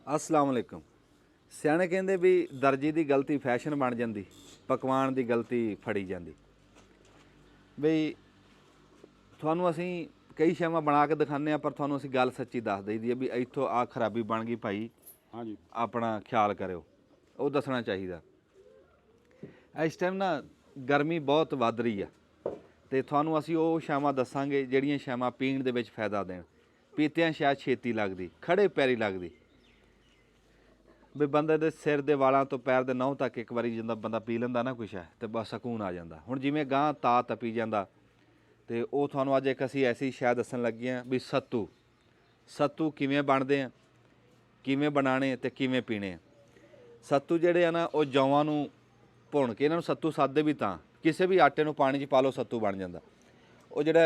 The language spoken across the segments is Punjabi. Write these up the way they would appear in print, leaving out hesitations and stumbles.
अस्सलाम वालेकुम। सियाणे कहंदे भी दर्जी की गलती फैशन बन जाती, पकवान की गलती फड़ी जाती। बई थानू असी कई शैवां बना के दिखाने पर थानू असी गल सच्ची दस दई दी है भी इत्थों आ खराबी बन गई भाई, हाँ जी अपना ख्याल करो, वो दसना चाहिए। इस टाइम ना गर्मी बहुत वध रही है तो थानू असी वो शैवां दसांगे जिहड़ियां शैवां पीण दे विच फायदा देण। पीतियां शायद छेती लगदी, खड़े पैरी लगदी, भी बंदे दे सिर दे वालों तो पैर दे नौं तक एक बारी जिंदा बंदा पी लैंदा ना कुछ है तो बस सकून आ जाता। हुण जिवें गांह ता तपी जाता तो वो थानू अज एक असी ऐसी शै दसन लगे हैं भी सत्तू किवें बनदे आ, किवें बनाने ते किवें पीने आ। सत्तू जिहड़े आ ना वो जौआं नूं भुन के इन्हां नूं सत्तू सादे भी तां किसी भी आटे नूं पानी च पा लो सत्तू बन जाता। वो जिहड़ा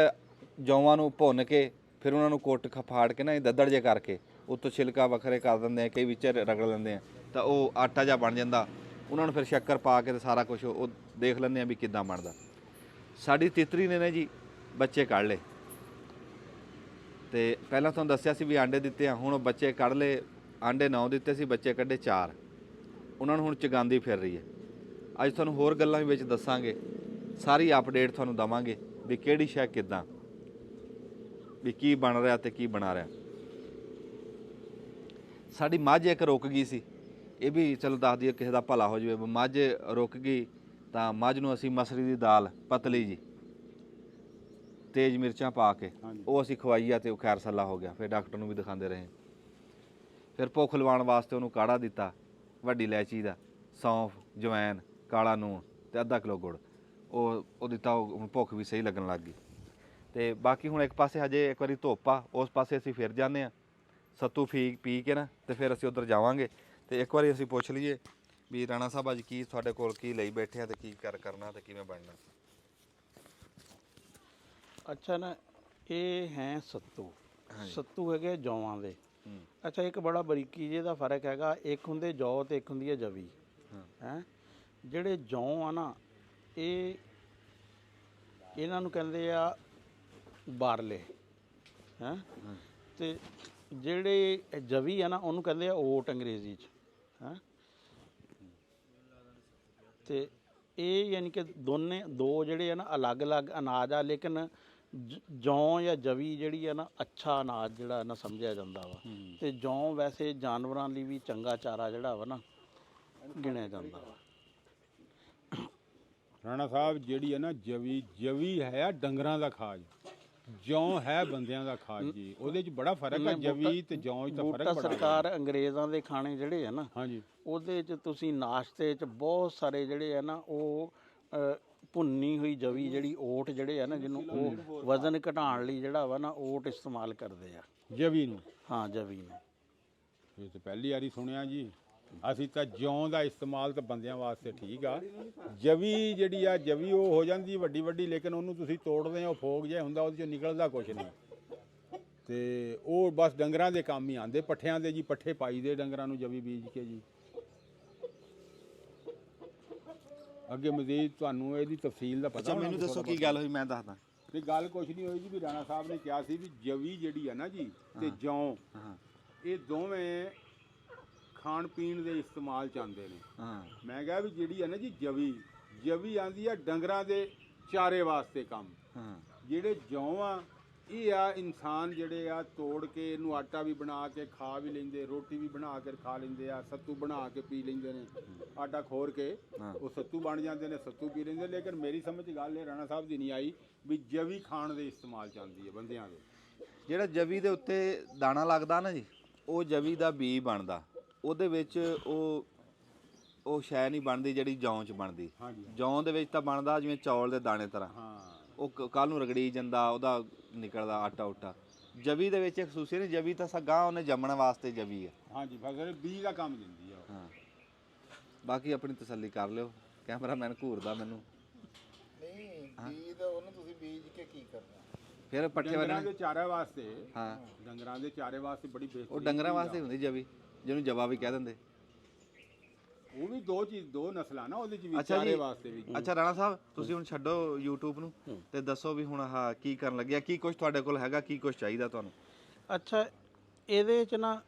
जौआं नूं भुन के फिर उन्हां नूं कुट फाड़ के ना दद्दड़ जे करके उत्तों छिलका वखरे कर दिंदे हैं, कई विच रगड़ लेंदे हैं तो वो आटा जिहा बन जाता। उन्हां नूं फिर शक्कर पा के सारा कुछ वो देख लैंदे हैं भी किद्दां बनदा। साडी तितरी ने जी बच्चे कढ़ ले ते पहलां तुहानूं दस्सिया सी भी आंडे दित्ते आ, हुण बच्चे कढ़ ले, आंडे 9 दित्ते सी, बच्चे कढ़े 4। उन्हां नूं हुण चगांदी फिर रही है। अज तुहानूं होर गल्लां भी विच दस्सांगे, सारी अपडेट तुहानूं देवांगे भी किहड़ी शै किद्दां भी की बन रहा ते की बना रहा। साडी मੱਝ एक रुक गई सी, ये भी चलो दस दिए किसी का भला हो जाए। मੱਝ रुक गई तो मੱਝ नूं असीं मसरी की दाल पतली जी तेज़ मिर्चां पा के वो असीं खवाई आ तो खैर सला हो गया। फिर डॉक्टर नूं भी दिखाते रहे, फिर भुख लवाउण वास्ते उन्होंने काढ़ा दिता, वड्डी इलायची का, सौंफ, जवैन, काला लूण ते अद्धा किलो गुड़ वो दिता। हुण भुख भी सही लगन लग गई। तो बाकी हुण एक पासे हजे एक बारी धुप्प आ, उस पासे असीं फिर जाने आ सत्तू पी के ना तो फिर असीं उधर जावांगे। तो एक बारी असीं पुछ लईए भी राणा साहब अज की तुहाडे कोल की लई बैठे आ ते की करना ते किवें बनना। अच्छा ना, ये हैं सत्तू है जौवां दे। अच्छा, एक बड़ा बरीकी जिहा फर्क हैगा, एक हुंदे जौ ते एक हुंदी है जवी है। ਜਿਹੜੇ जौ आ ना ये इन्हां नूं कहंदे आ बारले है, ते ਜਿਹੜੇ ਜਵੀ ਆ ਨਾ ਉਹਨੂੰ ਕਹਿੰਦੇ ਆ ਓਟ ਅੰਗਰੇਜ਼ੀ 'ਚ ਹੈ। ਤੇ ਇਹ ਯਾਨੀ ਕਿ ਦੋ ਜਿਹੜੇ ਆ ਨਾ ਅਲੱਗ-ਅਲੱਗ ਅਨਾਜ ਆ, ਲੇਕਿਨ ਜੌਂ ਜਾਂ ਜਵੀ ਜਿਹੜੀ ਆ ਨਾ ਅੱਛਾ ਅਨਾਜ ਜਿਹੜਾ ਨਾ ਸਮਝਿਆ ਜਾਂਦਾ ਵਾ। ਤੇ ਜੌਂ ਵੈਸੇ ਜਾਨਵਰਾਂ ਲਈ ਵੀ ਚੰਗਾ ਚਾਰਾ ਜਿਹੜਾ ਵਾ ਨਾ ਗਿਣਿਆ ਜਾਂਦਾ ਵਾ। ਰਾਣਾ ਸਾਹਿਬ ਜਿਹੜੀ ਹੈ ਨਾ ਜਵੀ ਹੈ ਆ ਡੰਗਰਾਂ ਦਾ ਖਾਜ, ਜੌਂ ਹੈ ਬੰਦਿਆਂ ਦਾ ਖਾਜ ਜੀ। ਉਹਦੇ 'ਚ ਬੜਾ ਫਰਕ ਹੈ, ਜਵੀ ਤੇ ਜੌਂ 'ਚ ਤਾਂ ਫਰਕ ਬੜਾ। ਸਰਕਾਰ ਅੰਗਰੇਜ਼ਾਂ ਦੇ ਖਾਣੇ ਜਿਹੜੇ ਆ ਨਾ ਹਾਂਜੀ, ਉਹਦੇ 'ਚ ਤੁਸੀਂ ਨਾਸ਼ਤੇ 'ਚ ਬਹੁਤ ਸਾਰੇ ਜਿਹੜੇ ਆ ਨਾ ਉਹ ਭੁੰਨੀ ਹੋਈ ਜਵੀ ਜਿਹੜੀ ਓਟ ਜਿਹੜੇ ਆ ਨਾ, ਜਿਹਨੂੰ ਉਹ ਵਜ਼ਨ ਘਟਾਉਣ ਲਈ ਜਿਹੜਾ ਵਾ ਨਾ ਓਟ ਇਸਤੇਮਾਲ ਕਰਦੇ ਆ ਜਵੀ ਨੂੰ। ਹਾਂ, ਜਵੀ ਨੂੰ। ਇਹ ਤਾਂ ਪਹਿਲੀ ਵਾਰੀ ਸੁਣਿਆ ਜੀ। ਅਸੀਂ ਤਾਂ ਜੌਂ ਦਾ ਇਸਤੇਮਾਲ ਤਾਂ ਬੰਦਿਆਂ ਵਾਸਤੇ ਠੀਕ ਆ। ਜਵੀ ਜਿਹੜੀ ਆ ਜਵੀ ਉਹ ਹੋ ਜਾਂਦੀ ਵੱਡੀ ਵੱਡੀ, ਲੇਕਿਨ ਉਹਨੂੰ ਤੁਸੀਂ ਤੋੜਦੇ ਹੋ ਫੋਗ ਜਿਹਾ ਹੁੰਦਾ, ਉਹਦੇ 'ਚੋਂ ਨਿਕਲਦਾ ਕੁਛ ਨਹੀਂ। ਤੇ ਉਹ ਬਸ ਡੰਗਰਾਂ ਦੇ ਕੰਮ ਹੀ ਆਉਂਦੇ, ਪੱਠਿਆਂ ਦੇ ਜੀ। ਪੱਠੇ ਪਾਈ ਦੇ ਡੰਗਰਾਂ ਨੂੰ ਜਵੀ ਬੀਜ ਕੇ ਜੀ। ਅੱਗੇ ਮਜ਼ੀਦ ਤੁਹਾਨੂੰ ਇਹਦੀ ਤਫਸੀਲ ਦਾ ਪਤਾ। ਮੈਨੂੰ ਦੱਸੋ ਕੀ ਗੱਲ ਹੋਈ, ਮੈਂ ਦੱਸਦਾ। ਤੇ ਗੱਲ ਕੁਛ ਨਹੀਂ ਹੋਈ ਜੀ, ਵੀ ਰਾਣਾ ਸਾਹਿਬ ਨੇ ਕਿਹਾ ਸੀ ਵੀ ਜਵੀ ਜਿਹੜੀ ਆ ਨਾ ਜੀ ਤੇ ਜੌਂ, ਇਹ ਦੋਵੇਂ ਖਾਣ ਪੀਣ ਦੇ ਇਸਤੇਮਾਲ 'ਚ ਆਉਂਦੇ ਨੇ। ਮੈਂ ਕਿਹਾ ਵੀ ਜਿਹੜੀ ਆ ਨਾ ਜੀ ਜਵੀ ਆਂਦੀ ਆ ਡੰਗਰਾਂ ਦੇ ਚਾਰੇ ਵਾਸਤੇ ਕੰਮ। ਜਿਹੜੇ ਜੌਂ ਆ ਇਹ ਆ ਇਨਸਾਨ ਜਿਹੜੇ ਆ ਤੋੜ ਕੇ ਇਹਨੂੰ ਆਟਾ ਵੀ ਬਣਾ ਕੇ ਖਾ ਵੀ ਲੈਂਦੇ, ਰੋਟੀ ਵੀ ਬਣਾ ਕੇ ਖਾ ਲੈਂਦੇ ਆ, ਸੱਤੂ ਬਣਾ ਕੇ ਪੀ ਲੈਂਦੇ ਨੇ। ਆਟਾ ਖੋਰ ਕੇ ਉਹ ਸੱਤੂ ਬਣ ਜਾਂਦੇ ਨੇ, ਸੱਤੂ ਪੀ ਲੈਂਦੇ। ਲੇਕਿਨ ਮੇਰੀ ਸਮਝ 'ਚ ਗੱਲ ਇਹ ਰਾਣਾ ਸਾਹਿਬ ਦੀ ਨਹੀਂ ਆਈ ਵੀ ਜਵੀ ਖਾਣ ਦੇ ਇਸਤੇਮਾਲ 'ਚ ਆਉਂਦੀ ਹੈ ਬੰਦਿਆਂ ਦੇ। ਜਿਹੜਾ ਜਵੀ ਦੇ ਉੱਤੇ ਦਾਣਾ ਲੱਗਦਾ ਨਾ ਜੀ, ਉਹ ਜਵੀ ਦਾ ਬੀ ਬਣਦਾ। ਉਹਦੇ ਵਿੱਚ ਉਹ ਸ਼ੈ ਨਹੀਂ ਬਣਦੀ ਜਿਹੜੀ ਜੌਂ 'ਚ ਬਣਦੀ। ਜੌਂ ਦੇ ਵਿੱਚ ਤਾਂ ਬਣਦਾ ਜਿਵੇਂ ਚੌਲ ਦੇ ਦਾਣੇ ਤਰ੍ਹਾਂ, ਉਹ ਕੱਲ੍ਹ ਨੂੰ ਰਗੜੀ ਜਾਂਦਾ, ਉਹਦਾ ਨਿਕਲਦਾ ਆਟਾ ਉਟਾ। ਜਵੀ ਦੇ ਵਿੱਚ ਇੱਕ ਖੂਸੀਅਤ ਨਹੀਂ, ਜਵੀ ਤਾਂ ਸਗਾਂ ਉਹਨੇ ਜੰਮਣ ਵਾਸਤੇ ਜਵੀ ਹੈ। ਹਾਂਜੀ, ਫਸਲ ਬੀਜ ਦਾ ਕੰਮ ਦਿੰਦੀ ਆ। ਹਾਂ, ਬਾਕੀ ਆਪਣੀ ਤਸੱਲੀ ਕਰ ਲਿਓ। ਕੈਮਰਾਮੈਨ ਘੂਰਦਾ ਮੈਨੂੰ। ਨਹੀਂ, ਬੀਜ ਉਹਨੂੰ ਤੁਸੀਂ ਬੀਜ ਕੇ ਕੀ ਕਰਨਾ? ਫਿਰ ਪੱਠੇ ਡੰਗਰਾਂ ਦੇ ਚਾਰੇ ਵਾਸਤੇ। ਹਾਂ, ਡੰਗਰਾਂ ਦੇ ਚਾਰੇ ਵਾਸਤੇ ਬੜੀ ਬੇਹਤਰੀਨ। ਉਹ ਡੰਗਰਾਂ ਵਾਸਤੇ ਹੁੰਦੀ ਜਵੀ, ਜਿਹਨੂੰ ਜਵਾ ਵੀ ਕਹਿ ਦਿੰਦੇ। ਉਹ ਵੀ ਦੋ ਨਸਲਾਂ ਨਾ ਉਹਦੇ 'ਚ ਵੀ, ਚਾਰੇ ਵਾਸਤੇ ਵੀ। ਅੱਛਾ ਰਾਣਾ ਸਾਹਿਬ, ਤੁਸੀਂ ਹੁਣ ਛੱਡੋ YouTube ਨੂੰ ਤੇ ਦੱਸੋ ਵੀ ਹੁਣ ਆਹ ਕੀ ਕਰਨ ਲੱਗਿਆ, ਕੀ ਕੁਝ ਤੁਹਾਡੇ ਕੋਲ ਹੈਗਾ, ਕੀ ਕੁਝ ਚਾਹੀਦਾ ਤੁਹਾਨੂੰ? ਅੱਛਾ, ਇਹਦੇ 'ਚ ਨਾ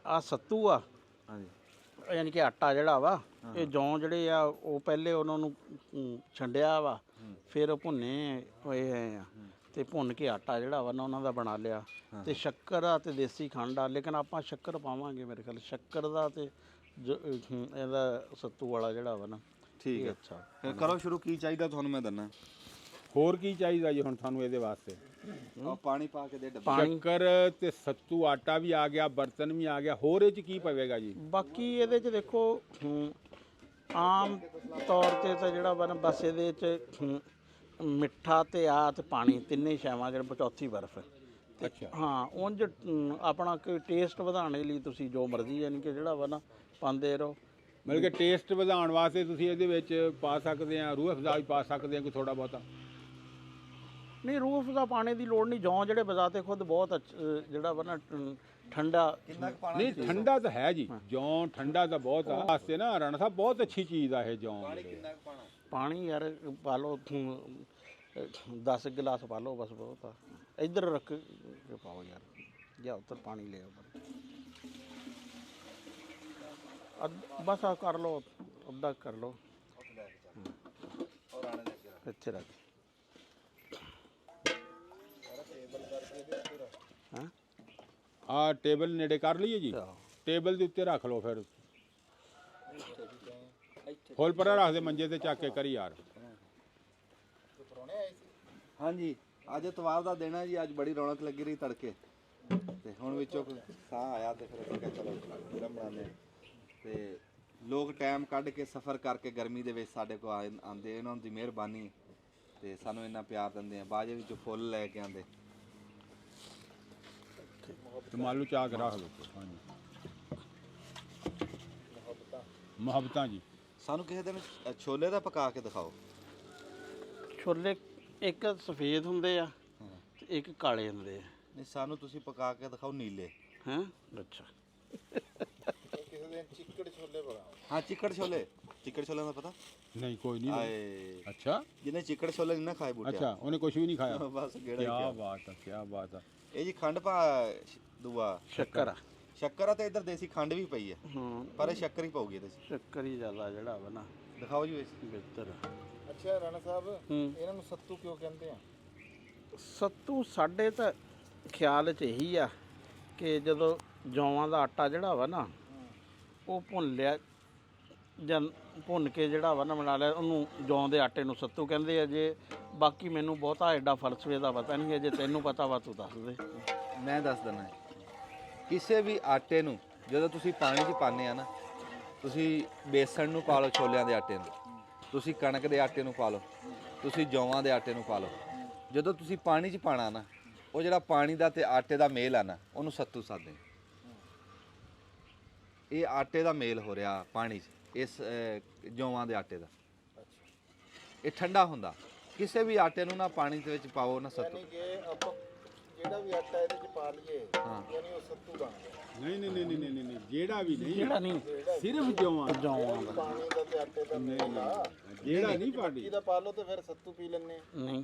ਆ ਸੱਤੂ ਆ, ਹਾਂਜੀ ਯਾਨੀ ਕਿ ਆਟਾ ਜਿਹੜਾ ਵਾ, ਇਹ ਜੌਂ ਜਿਹੜੇ ਆ ਉਹ ਪਹਿਲੇ ਉਹਨਾਂ ਨੂੰ ਛੰਡਿਆ ਵਾ, ਫਿਰ ਉਹ ਭੁੰਨੇ ਹੋਏ ਆ ਤੇ ਭੁੰਨ ਕੇ ਆਟਾ ਜਿਹੜਾ ਵਾ ਨਾ ਉਹਨਾਂ ਦਾ ਬਣਾ ਲਿਆ, ਤੇ ਸ਼ੱਕਰ ਆ ਤੇ ਦੇਸੀ ਖੰਡ ਆ। ਲੇਕਿਨ ਆਪਾਂ ਸ਼ੱਕਰ ਪਾਵਾਂਗੇ ਮੇਰੇ ਖਿਆਲ, ਸ਼ੱਕਰ ਦਾ ਤੇ ਇਹਦਾ ਸੱਤੂ ਵਾਲਾ ਜਿਹੜਾ ਵਾ ਨਾ। ਠੀਕ ਹੈ। ਅੱਛਾ, ਫਿਰ ਕਰੋ ਸ਼ੁਰੂ, ਕੀ ਚਾਹੀਦਾ ਤੁਹਾਨੂੰ ਮੈਂ ਦਿੰਦਾ। ਹੋਰ ਕੀ ਚਾਹੀਦਾ ਜੀ ਹੁਣ ਤੁਹਾਨੂੰ ਇਹਦੇ ਵਾਸਤੇ? ਪਾਣੀ ਪਾ ਕੇ ਦੇ ਡੱਬਾ। ਪਾਣੀ ਸ਼ੱਕਰ ਤੇ ਸੱਤੂ ਆਟਾ ਵੀ ਆ ਗਿਆ, ਬਰਤਨ ਵੀ ਆ ਗਿਆ, ਹੋਰ ਇਹ ਚ ਕੀ ਪਵੇਗਾ ਜੀ? ਬਾਕੀ ਇਹਦੇ ਚ ਦੇਖੋ ਆਮ ਤੌਰ ਤੇ ਤਾਂ ਜਿਹੜਾ ਵਾ ਨਾ ਬਸ ਇਹਦੇ ਚ ਮਿੱਠਾ ਤੇ ਆ ਤੇ ਪਾਣੀ, ਤਿੰਨੇ ਸ਼ੈਵਾਂ ਜਿਹੜੇ ਚੌਥੀ ਬਰਫ਼। ਅੱਛਾ, ਹਾਂ ਉਂਝ ਆਪਣਾ ਕੋਈ ਟੇਸਟ ਵਧਾਉਣ ਲਈ ਤੁਸੀਂ ਜੋ ਮਰਜ਼ੀ ਯਾਨੀ ਕਿ ਜਿਹੜਾ ਵਾ ਨਾ ਪਾਉਂਦੇ ਰਹੋ। ਮਤਲਬ ਕਿ ਟੇਸਟ ਵਧਾਉਣ ਵਾਸਤੇ ਤੁਸੀਂ ਇਹਦੇ ਵਿੱਚ ਪਾ ਸਕਦੇ ਆ, ਰੂਹ ਅਫਜ਼ਾ ਵੀ ਪਾ ਸਕਦੇ ਆ ਕੋਈ ਥੋੜਾ ਬਹੁਤਾ? ਨਹੀਂ, ਰੂਹ ਅਫਜ਼ਾ ਪਾਣੇ ਦੀ ਲੋੜ ਨਹੀਂ। ਜੌਂ ਜਿਹੜੇ ਬਜ਼ਾਤੇ ਖੁਦ ਬਹੁਤ ਜਿਹੜਾ ਵਾ ਨਾ ਠੰਡਾ। ਨਹੀਂ, ਠੰਡਾ ਤਾਂ ਹੈ ਜੀ, ਜੌਂ ਠੰਡਾ ਤਾਂ ਬਹੁਤ ਆ ਵਾਸਤੇ ਨਾ। ਰਾਣਾ ਸਾਹਿਬ ਬਹੁਤ ਅੱਛੀ ਚੀਜ਼ ਆ ਇਹ ਜੌਂ। ਪਾਣੀ ਯਾਰ ਪਾ ਲਓ 10 ਗਿਲਾਸ ਪਾ ਲਓ ਬਸ, ਬਹੁਤ ਆ। ਇੱਧਰ ਰੱਖ ਕੇ ਪਾਓ ਯਾਰ, ਜਾਂ ਉੱਧਰ ਪਾਣੀ ਲੈ ਆਓ ਬਸ। ਆ ਕਰ ਲਓ, ਅੱਧਾ ਕਰ ਲਓ, ਇੱਥੇ ਰੱਖ। ਹਾਂ, ਆ ਟੇਬਲ ਨੇੜੇ ਕਰ ਲਈਏ ਜੀ, ਆਹੋ। ਟੇਬਲ ਦੇ ਉੱਤੇ ਰੱਖ ਲਓ। ਫਿਰ ਫੁੱਲ ਪਰਾਂ ਰੱਖ ਦੇ, ਮੰਜੇ ਤੇ ਚੱਕ ਕੇ ਕਰੀ ਯਾਰ। ਹਾਂਜੀ, ਅੱਜ ਇਤਵਾਰ ਦਾ ਦਿਨ ਹੈ ਜੀ, ਅੱਜ ਬੜੀ ਰੌਣਕ ਲੱਗੀ ਰਹੀ ਤੜਕੇ, ਤੇ ਹੁਣ ਵਿੱਚੋਂ ਸਾਹ ਆਇਆ ਤੇ ਫਿਰ ਅਸੀਂ ਕਿਹਾ ਚਲੋ ਫਿਲਮ ਬਣਾਉਂਦੇ। ਤੇ ਲੋਕ ਟਾਈਮ ਕੱਢ ਕੇ ਸਫ਼ਰ ਕਰਕੇ ਗਰਮੀ ਦੇ ਵਿੱਚ ਸਾਡੇ ਕੋਲ ਆਉਂਦੇ, ਇਹਨਾਂ ਦੀ ਮਿਹਰਬਾਨੀ, ਤੇ ਸਾਨੂੰ ਇੰਨਾ ਪਿਆਰ ਦਿੰਦੇ ਆ। ਬਾਜੇ ਵਿੱਚੋਂ ਫੁੱਲ ਲੈ ਕੇ ਆਉਂਦੇ। ਤੇ ਮਾਲੂ ਚਾਹ ਕੇ ਰੱਖ ਲਓ। ਹਾਂਜੀ, ਮੁਹੱਬਤਾਂ ਜੀ। ਸਾਨੂੰ ਕਿਸੇ ਦਿਨ ਛੋਲੇ ਦਾ ਪਕਾ ਕੇ ਦਿਖਾਓ। ਛੋਲੇ ਇੱਕ ਸਫੇਦ ਹੁੰਦੇ ਆ ਤੇ ਇੱਕ ਕਾਲੇ ਹੁੰਦੇ ਆ। ਨਹੀਂ, ਸਾਨੂੰ ਤੁਸੀਂ ਪਕਾ ਕੇ ਦਿਖਾਓ ਨੀਲੇ। ਹੈਂ, ਅੱਛਾ। ਕਿਸੇ ਦਿਨ ਚਿੱਕੜ ਛੋਲੇ ਬਣਾਓ। ਹਾਂ, ਚਿੱਕੜ ਛੋਲੇ। ਚਿੱਕੜ ਛੋਲਿਆਂ ਦਾ ਪਤਾ? ਨਹੀਂ, ਕੋਈ ਨਹੀਂ। ਆਏ, ਅੱਛਾ ਜਿਹਨੇ ਚਿੱਕੜ ਛੋਲੇ ਨਹੀਂ ਨਾ ਖਾਏ ਬੂਟੇ। ਅੱਛਾ, ਉਹਨੇ ਕੁਝ ਵੀ ਨਹੀਂ ਖਾਇਆ। ਬਸ ਕੀ ਗੇੜਾ ਬਾਤ ਆ, ਕੀ ਬਾਤ ਆ। ਇਹ ਜੀ ਖੰਡ ਪਾ ਦੂਆ ਸ਼ੱਕਰ ਆ। ਸ਼ੱਕਰ ਆ, ਤੇ ਇੱਧਰ ਦੇਸੀ ਖੰਡ ਵੀ ਪਈ ਹੈ, ਹਾਂ, ਪਰ ਇਹ ਸ਼ੱਕਰ ਹੀ ਪਾਉਗੀ ਇਹਦੇ 'ਚ। ਸ਼ੱਕਰ ਹੀ ਜ਼ਿਆਦਾ ਜਿਹੜਾ ਵਾ ਨਾ ਦਿਖਾਓ ਜੀ ਵਿੱਚ। ਬਿਹਤਰ। ਅੱਛਾ ਰਾਣਾ ਸਾਹਿਬ, ਹੂੰ। ਇਹਨਾਂ ਨੂੰ ਸੱਤੂ ਕਿਉਂ ਕਹਿੰਦੇ ਆ? ਸੱਤੂ ਸਾਡੇ ਤਾਂ ਖਿਆਲ 'ਚ ਇਹੀ ਆ ਕਿ ਜਦੋਂ ਜੌਆਂ ਦਾ ਆਟਾ ਜਿਹੜਾ ਵਾ ਨਾ ਉਹ ਭੁੰਨ ਲਿਆ ਜਾਂ ਭੁੰਨ ਕੇ ਜਿਹੜਾ ਵਾ ਨਾ ਬਣਾ ਲਿਆ, ਉਹਨੂੰ ਜੌਂ ਦੇ ਆਟੇ ਨੂੰ ਸੱਤੂ ਕਹਿੰਦੇ ਆ। ਜੇ ਬਾਕੀ ਮੈਨੂੰ ਬਹੁਤਾ ਐਡਾ ਫਲਸਫੇ ਦਾ ਪਤਾ ਨਹੀਂ ਹੈ, ਜੇ ਤੈਨੂੰ ਪਤਾ ਵਾ ਤੂੰ ਦੱਸ ਦੇ। ਮੈਂ ਦੱਸ ਦਿੰਦਾ, ਕਿਸੇ ਵੀ ਆਟੇ ਨੂੰ ਜਦੋਂ ਤੁਸੀਂ ਪਾਣੀ 'ਚ ਪਾਉਂਦੇ ਆ ਨਾ, ਤੁਸੀਂ ਬੇਸਣ ਨੂੰ ਪਾ ਲਓ, ਛੋਲਿਆਂ ਦੇ ਆਟੇ ਨੂੰ, ਤੁਸੀਂ ਕਣਕ ਦੇ ਆਟੇ ਨੂੰ ਪਾ ਲਓ, ਤੁਸੀਂ ਜੌਆਂ ਦੇ ਆਟੇ ਨੂੰ ਪਾ ਲਓ। ਜਦੋਂ ਤੁਸੀਂ ਪਾਣੀ 'ਚ ਪਾਣਾ ਨਾ, ਉਹ ਜਿਹੜਾ ਪਾਣੀ ਦਾ ਤੇ ਆਟੇ ਦਾ ਮੇਲ ਆ ਨਾ, ਉਹਨੂੰ ਸੱਤੂ ਸਾਦੇ। ਇਹ ਆਟੇ ਦਾ ਮੇਲ ਹੋ ਰਿਹਾ ਪਾਣੀ 'ਚ, ਇਸ ਜੌਆਂ ਦੇ ਆਟੇ ਦਾ। ਇਹ ਠੰਡਾ ਹੁੰਦਾ। ਕਿਸੇ ਵੀ ਆਟੇ ਨੂੰ ਨਾ ਪਾਣੀ ਦੇ ਵਿੱਚ ਪਾਓ ਨਾ ਸੱਤੂ। ਯਾਨੀ ਕਿ ਆਪਾਂ ਜਿਹੜਾ ਵੀ ਆਟਾ ਇਹਦੇ ਚ ਪਾ ਲਈਏ, ਹਾਂ। ਯਾਨੀ ਉਹ ਸੱਤੂ ਬਣ ਗਿਆ। ਨਹੀਂ ਨਹੀਂ ਨਹੀਂ ਨਹੀਂ ਨਹੀਂ ਨਹੀਂ, ਜਿਹੜਾ ਵੀ ਨਹੀਂ, ਜਿਹੜਾ ਨਹੀਂ ਸਿਰਫ ਜੌਆਂ। ਜੌਆਂ ਦਾ ਪਾਣੀ ਦਾ ਤੇ ਆਟੇ ਦਾ ਮੇਲ ਆ। ਜਿਹੜਾ ਨਹੀਂ ਪਾੜੀ। ਇਹਦਾ ਪਾ ਲਓ ਤੇ ਫਿਰ ਸੱਤੂ ਪੀ ਲੈਣੇ। ਨਹੀਂ,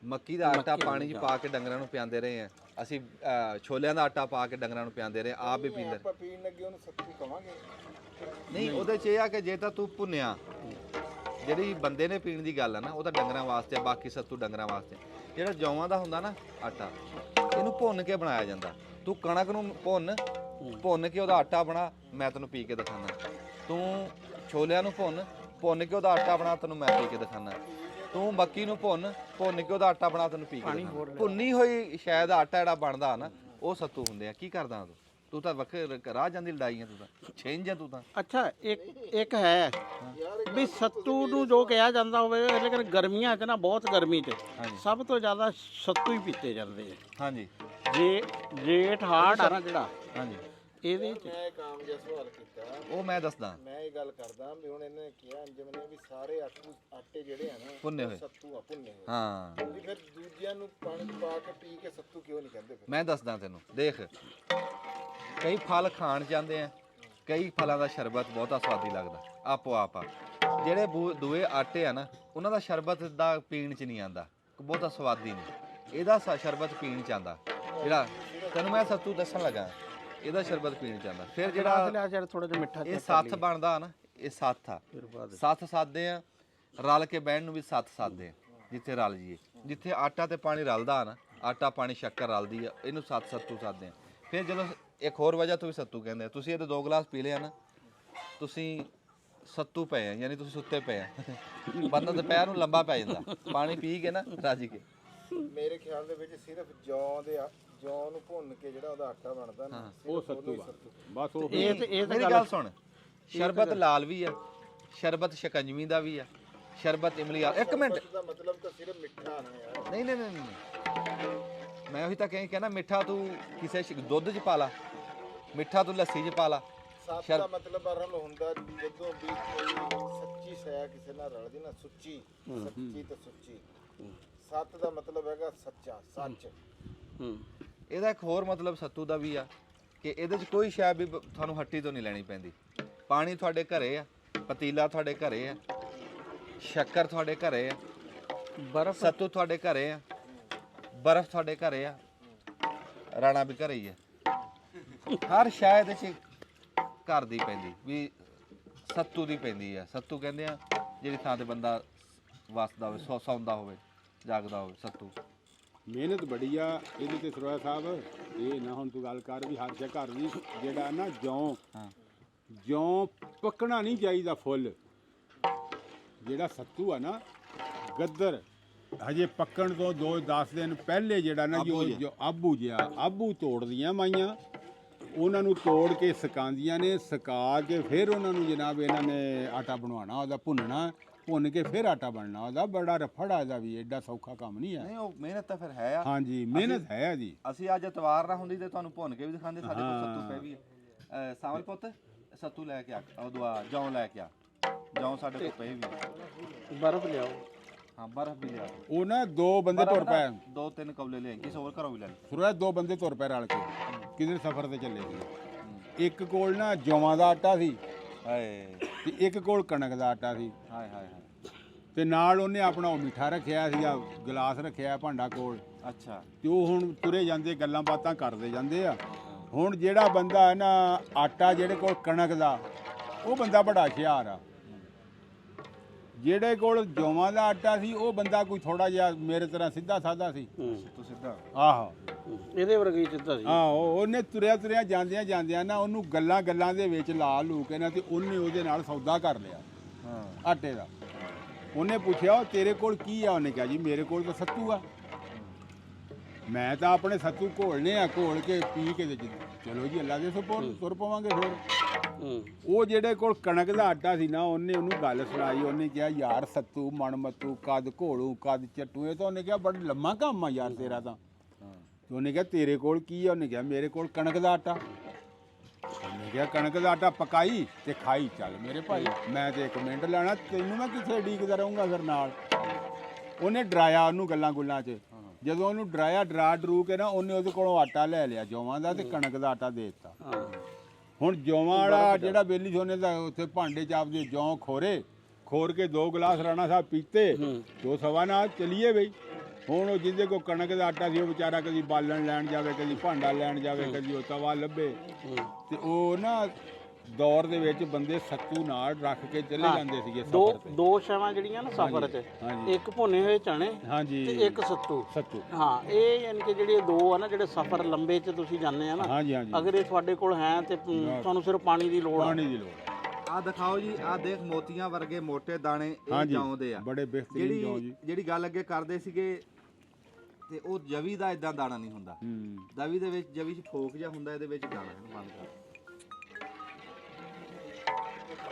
ਮੱਕੀ ਦਾ ਆਟਾ ਪਾਣੀ 'ਚ ਪਾ ਕੇ ਡੰਗਰਾਂ ਨੂੰ ਪਿਆਉਂਦੇ ਰਹੇ ਆ ਅਸੀਂ। ਛੋਲਿਆਂ ਦਾ ਆਟਾ ਪਾ ਕੇ ਡੰਗਰਾਂ ਨੂੰ ਪਿਆਉਂਦੇ ਰਹੇ, ਆਪ ਵੀ ਪੀਂਦੇ ਰਹੇ। ਆਪਾਂ ਪੀਣ ਲੱਗੇ ਉਹਨੂੰ ਸੱਤੂ ਕਵਾਂਗੇ? ਨਹੀਂ, ਉਹਦੇ 'ਚ ਇਹ ਆ ਕਿ ਜੇ ਤਾਂ ਤੂੰ ਭੁੰਨਿਆ, ਜਿਹੜੀ ਬੰਦੇ ਨੇ ਪੀਣ ਦੀ ਗੱਲ ਆ ਨਾ, ਉਹ ਤਾਂ ਡੰਗਰਾਂ ਵਾਸਤੇ, ਬਾਕੀ ਸੱਤੂ ਡੰਗਰਾਂ ਵਾਸਤੇ। ਜਿਹੜਾ ਜੌਆਂ ਦਾ ਹੁੰਦਾ ਨਾ ਆਟਾ, ਇਹਨੂੰ ਭੁੰਨ ਕੇ ਬਣਾਇਆ ਜਾਂਦਾ। ਤੂੰ ਕਣਕ ਨੂੰ ਭੁੰਨ ਕੇ ਉਹਦਾ ਆਟਾ ਬਣਾ, ਮੈਂ ਤੈਨੂੰ ਪੀ ਕੇ ਦਿਖਾਣਾ। ਤੂੰ ਛੋਲਿਆਂ ਨੂੰ ਭੁੰਨ ਕੇ ਉਹਦਾ ਆਟਾ ਬਣਾ, ਤੈਨੂੰ ਮੈਂ ਪੀ ਕੇ ਦਿਖਾਣਾ। ਤੂੰ ਮੱਕੀ ਨੂੰ ਭੁੰਨ ਕੇ ਉਹਦਾ ਆਟਾ ਬਣਾ, ਤੈਨੂੰ ਪੀ ਕੇ ਦਿਖਾਣਾ। ਭੁੰਨੀ ਹੋਈ ਸ਼ਾਇਦ ਆਟਾ ਜਿਹੜਾ ਬਣਦਾ ਨਾ, ਉਹ ਸੱਤੂ ਹੁੰਦੇ ਆ। ਕੀ ਕਰਦਾ ਤੂੰ ਤਾਂ ਰਾਹ ਜਾਂਦੀ ਲੜਾਈਆਂ, ਤੂੰ ਤਾਂ ਛੇਂਜ ਆ ਤੂੰ ਤਾਂ। ਅੱਛਾ, ਇੱਕ ਹੈ ਵੀ ਸੱਤੂ ਨੂੰ ਜੋ ਕਿਹਾ ਜਾਂਦਾ ਹੋਵੇ, ਲੇਕਿਨ ਗਰਮੀਆਂ 'ਚ ਨਾ, ਬਹੁਤ ਗਰਮੀ 'ਚ ਸਭ ਤੋਂ ਜ਼ਿਆਦਾ ਸੱਤੂ ਹੀ ਪੀਤੇ ਜਾਂਦੇ ਆ। ਹਾਂਜੀ, ਜੇਠ ਹਾੜ ਆ ਨਾ ਜਿਹੜਾ, ਹਾਂਜੀ, ਇਹਦੇ 'ਚ ਮੈਂ ਇੱਕ ਆਮ ਜਿਹਾ ਸਵਾਲ ਕੀਤਾ। ਉਹ ਮੈਂ ਦੱਸਦਾ। ਮੈਂ ਇਹ ਗੱਲ ਕਰਦਾ ਵੀ ਹੁਣ ਇਹਨੇ ਕਿਹਾ ਅੰਜਮ ਨੇ ਵੀ ਸਾਰੇ ਆਟੇ ਜਿਹੜੇ ਆ ਨਾ, ਭੁੰਨੇ ਹੋਏ। ਸੱਤੂ ਆ, ਭੁੰਨੇ ਹੋਏ। ਹਾਂ, ਵੀ ਫਿਰ ਦੂਜਿਆਂ ਨੂੰ ਪਾਣੀ 'ਚ ਪਾ ਕੇ ਪੀ ਕੇ ਸੱਤੂ ਕਿਉਂ ਨਹੀਂ ਕਹਿੰਦੇ ਫਿਰ? ਮੈਂ ਦੱਸਦਾ ਤੈਨੂੰ। ਦੇਖ, ਕਈ ਫਲ ਖਾਣ ਜਾਂਦੇ ਆ, ਕਈ ਫਲਾਂ ਦਾ ਸ਼ਰਬਤ ਬਹੁਤਾ ਸਵਾਦੀ ਲੱਗਦਾ, ਆਪੋ ਆਪ ਆ। ਜਿਹੜੇ ਦੂਏ ਆਟੇ ਆ ਨਾ, ਉਹਨਾਂ ਦਾ ਸ਼ਰਬਤ ਦਾ ਪੀਣ 'ਚ ਨਹੀਂ ਆਉਂਦਾ, ਬਹੁਤਾ ਸਵਾਦੀ ਨਹੀਂ। ਇਹਦਾ ਸ਼ਰਬਤ ਪੀਣ 'ਚ ਆਉਂਦਾ। ਜਿਹੜਾ ਤੈਨੂੰ ਮੈਂ ਸੱਤੂ ਦੱਸਣ ਲੱਗਾ, ਇਹਦਾ ਸ਼ਰਬਤ ਪੀਣ ਚਾਹੁੰਦਾ। ਫਿਰ ਜਿਹੜਾ ਜਿਹੜਾ ਲਿਆ ਥੋੜਾ ਜਿਹਾ ਮਿੱਠਾ ਇਹ ਸੱਥ ਬਣਦਾ ਨਾ, ਇਹ ਸੱਥ ਆ, ਸੱਥ ਸਾਧਦੇ ਆ, ਰਲ ਕੇ ਬਹਿਣ ਨੂੰ ਵੀ ਸੱਥ ਸਾਧਦੇ ਆ, ਜਿੱਥੇ ਰਲ ਜੀਏ। ਜਿੱਥੇ ਆਟਾ ਤੇ ਪਾਣੀ ਰਲਦਾ ਨਾ, ਆਟਾ ਪਾਣੀ ਸ਼ੱਕਰ ਰਲਦੀ ਆ, ਇਹਨੂੰ ਸੱਤੂ ਸਾਧਦੇ ਆ। ਫਿਰ ਜਦੋਂ ਇੱਕ ਹੋਰ ਵਜ੍ਹਾ ਤੋਂ ਵੀ ਸੱਤੂ ਕਹਿੰਦੇ ਆ। ਤੁਸੀਂ ਇਹਦੇ 2 ਗਲਾਸ ਪੀ ਲਿਆ ਨਾ, ਤੁਸੀਂ ਸੱਤੂ ਪਏ ਆ, ਯਾਨੀ ਤੁਸੀਂ ਸੁੱਤੇ ਪਏ ਆ। ਬੰਦਾ ਦੁਪਹਿਰ ਨੂੰ ਲੰਬਾ ਪੈ ਜਾਂਦਾ ਪਾਣੀ ਪੀ ਕੇ ਨਾ ਰਾਜੀ ਕੇ। ਮੇਰੇ ਖਿਆਲ ਦੇ ਵਿੱਚ ਸਿਰਫ ਜੌਂ ਨੂੰ ਭੁੰਨ ਕੇ ਜਿਹੜਾ ਉਹਦਾ ਆਟਾ ਬਣਦਾ ਨਾ, ਉਹ ਸੱਤੂ ਆ ਬਸ। ਉਹ ਮੇਰੀ ਗੱਲ ਸੁਣ, ਸ਼ਰਬਤ ਲਾਲ ਵੀ ਆ, ਸ਼ਰਬਤ ਸ਼ਿਕੰਜਵੀ ਦਾ ਵੀ ਆ, ਸ਼ਰਬਤ ਇਮਲੀ ਆ। ਇੱਕ ਮਿੰਟ, ਦਾ ਮਤਲਬ ਤਾਂ ਸਿਰਫ ਮਿੱਠਾ ਨਹੀਂ ਯਾਰ। ਨਹੀਂ ਨਹੀਂ ਨਹੀਂ, ਮੈਂ ਉਹੀ ਤਾਂ ਕਹਿੰਦਾ ਮਿੱਠਾ ਤੂੰ ਕਿਸੇ ਦੁੱਧ 'ਚ ਪਾ ਲਾ, ਮਿੱਠਾ ਤੂੰ ਲੱਸੀ 'ਚ ਪਾ ਲਾ। ਸੱਤ ਦਾ ਮਤਲਬ ਆਰਮ ਹੁੰਦਾ ਜਦੋਂ ਵੀ ਕੋਈ ਸੱਚੀ ਸਹਿ ਕਿਸੇ ਨਾਲ ਰਲਦੀ ਨਾ, ਸੱਚੀ ਤੇ ਸੁੱਚੀ। ਸੱਤ ਦਾ ਮਤਲਬ ਹੈਗਾ ਸੱਚਾ, ਸੱਚ। ਇਹਦਾ ਇੱਕ ਹੋਰ ਮਤਲਬ ਸੱਤੂ ਦਾ ਵੀ ਆ ਕਿ ਇਹਦੇ 'ਚ ਕੋਈ ਸ਼ੈ ਵੀ ਤੁਹਾਨੂੰ ਹੱਟੀ ਤੋਂ ਨਹੀਂ ਲੈਣੀ ਪੈਂਦੀ। ਪਾਣੀ ਤੁਹਾਡੇ ਘਰੇ ਆ, ਪਤੀਲਾ ਤੁਹਾਡੇ ਘਰੇ ਆ, ਸ਼ੱਕਰ ਤੁਹਾਡੇ ਘਰੇ ਆ, ਬਰਫ਼ ਸੱਤੂ ਤੁਹਾਡੇ ਘਰੇ ਆ, ਬਰਫ਼ ਤੁਹਾਡੇ ਘਰੇ ਆ, ਰਾਣਾ ਵੀ ਘਰੇ ਹੀ ਆ। ਹਰ ਸ਼ੈ ਇਹਦੇ 'ਚ ਘਰ ਦੀ ਪੈਂਦੀ ਵੀ ਸੱਤੂ ਦੀ ਪੈਂਦੀ ਆ। ਸੱਤੂ ਕਹਿੰਦੇ ਆ ਜਿਹੜੀ ਥਾਂ ਤੇ ਬੰਦਾ ਵਸਦਾ ਹੋਵੇ, ਸੌਂਦਾ ਹੋਵੇ, ਜਾਗਦਾ ਹੋਵੇ, ਸੱਤੂ। ਮਿਹਨਤ ਬੜੀ ਆ ਇਹਦੇ ਤੇ ਸਰੋਇਆ ਸਾਹਿਬ। ਇਹ ਨਾ ਹੁਣ ਤੂੰ ਗੱਲ ਕਰ ਵੀ ਹਰ ਸ਼ੈ ਘਰ ਦੀ ਜਿਹੜਾ ਨਾ ਜੌਂ ਪੱਕਣਾ ਨਹੀਂ ਚਾਹੀਦਾ ਫੁੱਲ। ਜਿਹੜਾ ਸੱਤੂ ਆ ਨਾ ਗੱਦਰ, ਹਜੇ ਪੱਕਣ ਤੋਂ 2-10 ਦਿਨ ਪਹਿਲੇ ਜਿਹੜਾ ਨਾ ਜੋ ਆਬੂ ਤੋੜਦੀਆਂ ਮਾਈਆਂ, ਉਹਨਾਂ ਨੂੰ ਤੋੜ ਕੇ ਸੁਕਾਉਂਦੀਆਂ ਨੇ। ਸੁਕਾ ਕੇ ਫਿਰ ਉਹਨਾਂ ਨੂੰ ਜਨਾਬ ਇਹਨਾਂ ਨੇ ਆਟਾ ਬਣਵਾਉਣਾ, ਉਹਦਾ ਭੁੰਨ ਕੇ ਫਿਰ ਆਟਾ ਬਣਨਾ। ਉਹਦਾ ਬੜਾ ਰਫੜ ਆ, ਇਹਦਾ ਵੀ ਐਡਾ ਸੌਖਾ ਕੰਮ ਨਹੀਂ ਹੈ। ਨਹੀਂ ਉਹ ਮਿਹਨਤ ਤਾਂ ਫਿਰ ਹੈ ਆ। ਹਾਂਜੀ ਮਿਹਨਤ ਹੈ ਜੀ। ਅਸੀਂ ਅੱਜ ਇਤਵਾਰ ਨਾ ਹੁੰਦੀ ਤੇ ਤੁਹਾਨੂੰ ਭੁੰਨ ਕੇ ਵੀ ਦਿਖਾਉਂਦੇ। ਸਾਡੇ ਕੋਲ ਸੱਤੂ ਪੈ ਵੀ ਹੈ। ਸਾਵਲ ਪੁੱਤ ਸੱਤੂ ਲੈ ਕੇ ਆ, ਉਹ ਜੌਂ ਲੈ ਕੇ ਆ, ਜੌਂ ਸਾਡੇ ਕੋਲ ਪਏ ਵੀ ਆ। ਬਰਫ਼ ਲਿਆਓ। ਹਾਂ ਬਰਫ਼ ਵੀ ਲਿਆ। ਉਹ ਨਾ 2 ਬੰਦੇ ਤੁਰ ਪਏ, 2-3 ਕੌਲੇ ਲੈ, ਕਿਸੇ ਹੋਰ ਘਰੋਂ ਵੀ ਲੈ ਲਈ। ਸੁਰਿਆ 2 ਬੰਦੇ ਤੁਰ ਪਏ ਰਲ ਕੇ, ਕਿਧਰ ਸਫ਼ਰ ਤੇ ਚੱਲੇ ਸੀ। ਇੱਕ ਕੋਲ ਨਾ ਜੌਆਂ ਦਾ ਆਟਾ ਸੀ ਹਾਏ ਤੇ ਇੱਕ ਕੋਲ ਕਣਕ ਦਾ ਆਟਾ ਸੀ, ਹਾਏ ਹਾਏ ਹਾਏ। ਤੇ ਨਾਲ ਉਹਨੇ ਆਪਣਾ ਉਹ ਮਿੱਠਾ ਰੱਖਿਆ ਸੀਗਾ, ਗਲਾਸ ਰੱਖਿਆ ਭਾਂਡਾ ਕੋਲ। ਅੱਛਾ। ਤੇ ਉਹ ਹੁਣ ਤੁਰੇ ਜਾਂਦੇ, ਗੱਲਾਂ ਬਾਤਾਂ ਕਰਦੇ ਜਾਂਦੇ ਆ। ਹੁਣ ਜਿਹੜਾ ਬੰਦਾ ਹੈ ਨਾ ਆਟਾ ਜਿਹੜੇ ਕੋਲ ਕਣਕ ਦਾ, ਉਹ ਬੰਦਾ ਬੜਾ ਹੁਸ਼ਿਆਰ ਆ। ਜਿਹੜੇ ਕੋਲ ਜੌਆਂ ਦਾ ਆਟਾ ਸੀ ਉਹ ਬੰਦਾ ਕੋਈ ਥੋੜਾ ਜਿਹਾ ਮੇਰੇ ਤਰ੍ਹਾਂ ਸਿੱਧਾ ਸਾਦਾ ਸੀ। ਤੂੰ ਸਿੱਧਾ ਆਹੋ ਇਹਦੇ ਵਰਗੀ ਚਿੱਤਾ ਸੀ। ਆਹੋ ਉਹਨੇ ਤੁਰਿਆ ਜਾਂਦਿਆਂ ਨਾ ਉਹਨੂੰ ਗੱਲਾਂ ਦੇ ਵਿੱਚ ਲਾ ਲੂ ਕੇ ਨਾ, ਤੇ ਉਹਨੇ ਉਹਦੇ ਨਾਲ ਸੌਦਾ ਕਰ ਲਿਆ ਆਟੇ ਦਾ। ਉਹਨੇ ਪੁੱਛਿਆ ਉਹ ਤੇਰੇ ਕੋਲ ਕੀ ਆ? ਉਹਨੇ ਕਿਹਾ ਜੀ ਮੇਰੇ ਕੋਲ ਤਾਂ ਸੱਤੂ ਆ। ਮੈਂ ਤਾਂ ਆਪਣੇ ਸੱਤੂ ਘੋਲਨੇ ਆ, ਘੋਲ ਕੇ ਪੀ ਕੇ ਤੇ ਚਲੋ ਜੀ ਅੱਲਾ ਦੇ ਤੁਰ ਪਵਾਂਗੇ ਫਿਰ। ਉਹ ਜਿਹੜੇ ਕੋਲ ਕਣਕ ਦਾ ਆਟਾ ਸੀ ਨਾ, ਉਹਨੇ ਉਹਨੂੰ ਗੱਲ ਸੁਣਾਈ। ਉਹਨੇ ਕਿਹਾ ਯਾਰ ਸੱਤੂ ਮਣਮੱਤੂ ਕਦ ਘੋਲੂ ਕਦ ਚੱਟੂ। ਇਹ ਤਾਂ ਉਹਨੇ ਕਿਹਾ ਬੜਾ ਲੰਮਾ ਕੰਮ ਆ ਯਾਰ ਤੇਰਾ ਤਾਂ। ਉਹਨੇ ਕਿਹਾ ਤੇਰੇ ਕੋਲ ਕੀ ਆ? ਉਹਨੇ ਕਿਹਾ ਮੇਰੇ ਕੋਲ ਕਣਕ ਦਾ ਆਟਾ। ਉਹਨੇ ਕਿਹਾ ਕਣਕ ਦਾ ਆਟਾ ਪਕਾਈ ਤੇ ਖਾਈ ਚੱਲ ਮੇਰੇ ਭਾਈ, ਮੈਂ ਤੇ 1 ਮਿੰਟ ਲੈਣਾ, ਤੈਨੂੰ ਮੈਂ ਕਿੱਥੇ ਡੀਕਦਾ ਰਹੂੰਗਾ ਫਿਰ ਨਾਲ। ਉਹਨੇ ਡਰਾਇਆ ਉਹਨੂੰ ਗੱਲਾਂ 'ਚ। ਜਦੋਂ ਉਹਨੂੰ ਡਰਾ ਡਰੂ ਕੇ ਨਾ, ਉਹਨੇ ਉਹਦੇ ਕੋਲੋਂ ਆਟਾ ਲੈ ਲਿਆ ਜੌਆਂ ਦਾ ਤੇ ਕਣਕ ਦਾ ਆਟਾ ਦੇ ਦਿੱਤਾ। ਹੁਣ ਜੌਆਂ ਵਾਲਾ ਜਿਹੜਾ ਬੇਲੀ ਸੋਨੇ ਦਾ ਉੱਥੇ ਭਾਂਡੇ 'ਚ ਆਪਦੇ ਜੌਂ ਖੋਰ ਕੇ 2 ਗਲਾਸ ਰਾਣਾ ਸਾਹਿਬ ਪੀਤੇ, 2 ਸਵਾ ਨਾਲ ਚਲੀਏ ਬਈ। ਹੁਣ ਉਹ ਜਿਹਦੇ ਕੋਲ ਕਣਕ ਦਾ ਆਟਾ ਸੀ ਉਹ ਵਿਚਾਰਾ ਕਦੀ ਬਾਲਣ ਲੈਣ ਜਾਵੇ, ਕਦੀ ਭਾਂਡਾ ਲੈਣ ਜਾਵੇ, ਕਦੀ ਉਹ ਤਵਾ ਲੱਭੇ। ਤੇ ਉਹ ਨਾ ਦੌਰ ਦੇ ਵਿੱਚ ਬੰਦੇ ਸੱਤੂ ਨਾਲ ਰੱਖ ਕੇ ਚਲੇ ਜਾਂਦੇ ਸੀਗੇ ਸਫ਼ਰ ਤੇ। 2 ਸ਼ੈਵਾਂ ਜਿਹੜੀਆਂ ਨਾ ਸਫ਼ਰ 'ਚ, ਇੱਕ ਭੁੰਨੇ ਹੋਏ ਚਣੇ ਹਾਂਜੀ ਤੇ ਇੱਕ ਸੱਤੂ। ਹਾਂ ਇਹ ਯਾਨੀ ਕਿ ਜਿਹੜੇ 2 ਆ ਨਾ, ਜਿਹੜੇ ਸਫ਼ਰ ਲੰਬੇ 'ਚ ਤੁਸੀਂ ਜਾਂਦੇ ਆ ਨਾ, ਹਾਂਜੀ ਅਗਰ ਇਹ ਤੁਹਾਡੇ ਕੋਲ ਹੈ ਤੇ ਤੁਹਾਨੂੰ ਸਿਰਫ ਪਾਣੀ ਦੀ ਲੋੜ ਆ। ਆ ਦਿਖਾਓ ਜੀ, ਆ ਦੇਖ ਮੋਤੀਆਂ ਵਰਗੇ ਮੋٹے ਦਾਣੇ ਇਹ ਜੌਂ ਦੇ ਆ। ਬੜੇ ਬਿਹਤਰੀਨ ਜੌਂ ਜੀ। ਜਿਹੜੀ ਗੱਲ ਅੱਗੇ ਕਰਦੇ ਸੀਗੇ ਤੇ ਉਹ ਜਵੀ ਦਾ ਇਦਾਂ ਦਾਣਾ ਨਹੀਂ ਹੁੰਦਾ। ਦਵੀ ਦੇ ਵਿੱਚ ਜਵੀ 'ਚ ਠੋਕ ਜਿਹਾ ਹੁੰਦਾ, ਇਹਦੇ ਵਿੱਚ ਦਾਣਾ ਬੰਦ ਕਰ।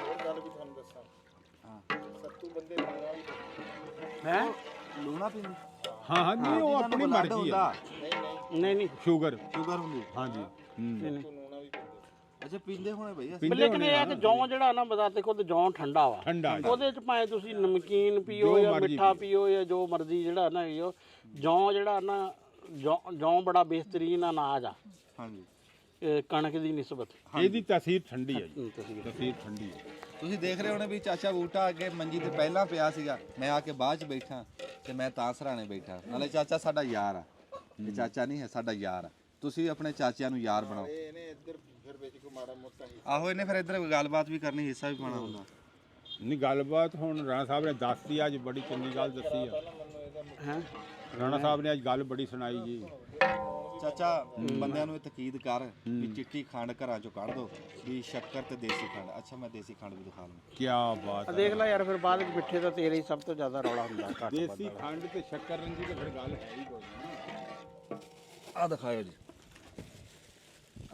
ਹੋਰ ਗੱਲ ਵੀ ਤੁਹਾਨੂੰ ਦੱਸਾਂ, ਸੱਤੂ ਬੰਦੇ ਲੂਣਾ ਵੀ ਹੈ ਲੂਣਾ ਪੀਂਦੇ। ਹਾਂ ਨਹੀਂ ਉਹ ਆਪਣੀ ਮਰਜ਼ੀ ਆ। ਨਹੀਂ ਸ਼ੂਗਰ ਹੁੰਦੀ। ਹਾਂਜੀ ਲੂਣਾ ਵੀ ਪੀਂਦੇ। ਅੱਛਾ ਪੀਂਦੇ ਹੋਣੇ ਭਈ। ਲੇਕਿਨ ਇਹ ਹੈ ਕਿ ਜੌਂ ਜਿਹੜਾ ਨਾ ਬਤਾ ਦੇਖੋ ਤੇ ਜੌਂ ਠੰਡਾ ਵਾ, ਉਹਦੇ 'ਚ ਭਾਵੇਂ ਤੁਸੀਂ ਨਮਕੀਨ ਪੀਓ ਜਾਂ ਮਿੱਠਾ ਪੀਓ ਜਾਂ ਜੋ ਮਰਜ਼ੀ ਜਿਹੜਾ ਨਾ ਪੀਓ, ਜੌਂ ਜਿਹੜਾ ਨਾ ਜੌਂ ਬੜਾ ਬਿਹਤਰੀਨ ਅਨਾਜ ਆ। ਹਾਂਜੀ ਕਣਕ ਦੀ ਨਿਸਬਤ ਇਹਦੀ ਤਾਸੀਰ ਠੰਡੀ ਹੈ ਜੀ। ਤਾਸੀਰ ਠੰਡੀ ਹੈ। ਤੁਸੀਂ ਦੇਖ ਰਹੇ ਹੋਣੇ ਵੀ ਚਾਚਾ ਬੂਟਾ ਅੱਗੇ ਮੰਜੀ ਤੇ ਪਹਿਲਾਂ ਪਿਆ ਸੀਗਾ, ਮੈਂ ਆ ਕੇ ਬਾਅਦ 'ਚ ਬੈਠਾ ਤੇ ਮੈਂ ਤਾਂ ਸਰਾਣੇ ਬੈਠਾ। ਨਾਲੇ ਚਾਚਾ ਸਾਡਾ ਯਾਰ ਆ, ਇਹ ਚਾਚਾ ਨਹੀਂ ਹੈ, ਸਾਡਾ ਯਾਰ ਆ। ਤੁਸੀਂ ਆਪਣੇ ਚਾਚਿਆਂ ਨੂੰ ਯਾਰ ਬਣਾਓ। ਇਹਨੇ ਇੱਧਰ ਮਾੜਾ ਮੋਟਾ ਹੀ ਆਹੋ ਇਹਨੇ ਫਿਰ ਇੱਧਰ ਗੱਲਬਾਤ ਵੀ ਕਰਨੀ, ਹਿੱਸਾ ਵੀ ਪਾਉਣਾ ਹੁੰਦਾ। ਨਹੀਂ ਗੱਲਬਾਤ ਹੁਣ ਰਾਣਾ ਸਾਹਿਬ ਨੇ ਦੱਸਤੀ, ਅੱਜ ਬੜੀ ਚੰਗੀ ਗੱਲ ਦੱਸੀ ਆ। ਹੈ ਰਾਣਾ ਸਾਹਿਬ ਨੇ ਅੱਜ ਗੱਲ ਬੜੀ ਸੁਣਾਈ ਜੀ। ਚਾਚਾ ਬੰਦਿਆਂ ਨੂੰ ਇਹ ਤਕੀਦ ਕਰ ਵੀ ਚਿੱਟੀ ਖੰਡ ਘਰਾਂ ਚੋਂ ਕੱਢ ਦੋ, ਵੀ ਸ਼ੱਕਰ ਤੇ ਦੇਸੀ ਖੰਡ। ਅੱਛਾ ਮੈਂ ਦੇਸੀ ਖੰਡ ਵੀ ਦਿਖਾ ਲਵਾਂ। ਕੀ ਬਾਤ ਹੈ। ਦੇਖ ਲੈ ਯਾਰ, ਫਿਰ ਬਾਅਦ ਵਿੱਚ ਮਿੱਠੇ ਦਾ ਤੇਲ ਹੀ ਸਭ ਤੋਂ ਜ਼ਿਆਦਾ ਰੌਲਾ ਹੁੰਦਾ ਘੱਟ ਦੇਸੀ ਖੰਡ ਤੇ ਸ਼ੱਕਰ ਰੰਗੀ ਤੇ ਫਿਰ ਗੱਲ ਹੈ ਹੀ ਕੋਈ ਨਹੀਂ। ਆਹ ਦਿਖਾਇਓ ਜੀ।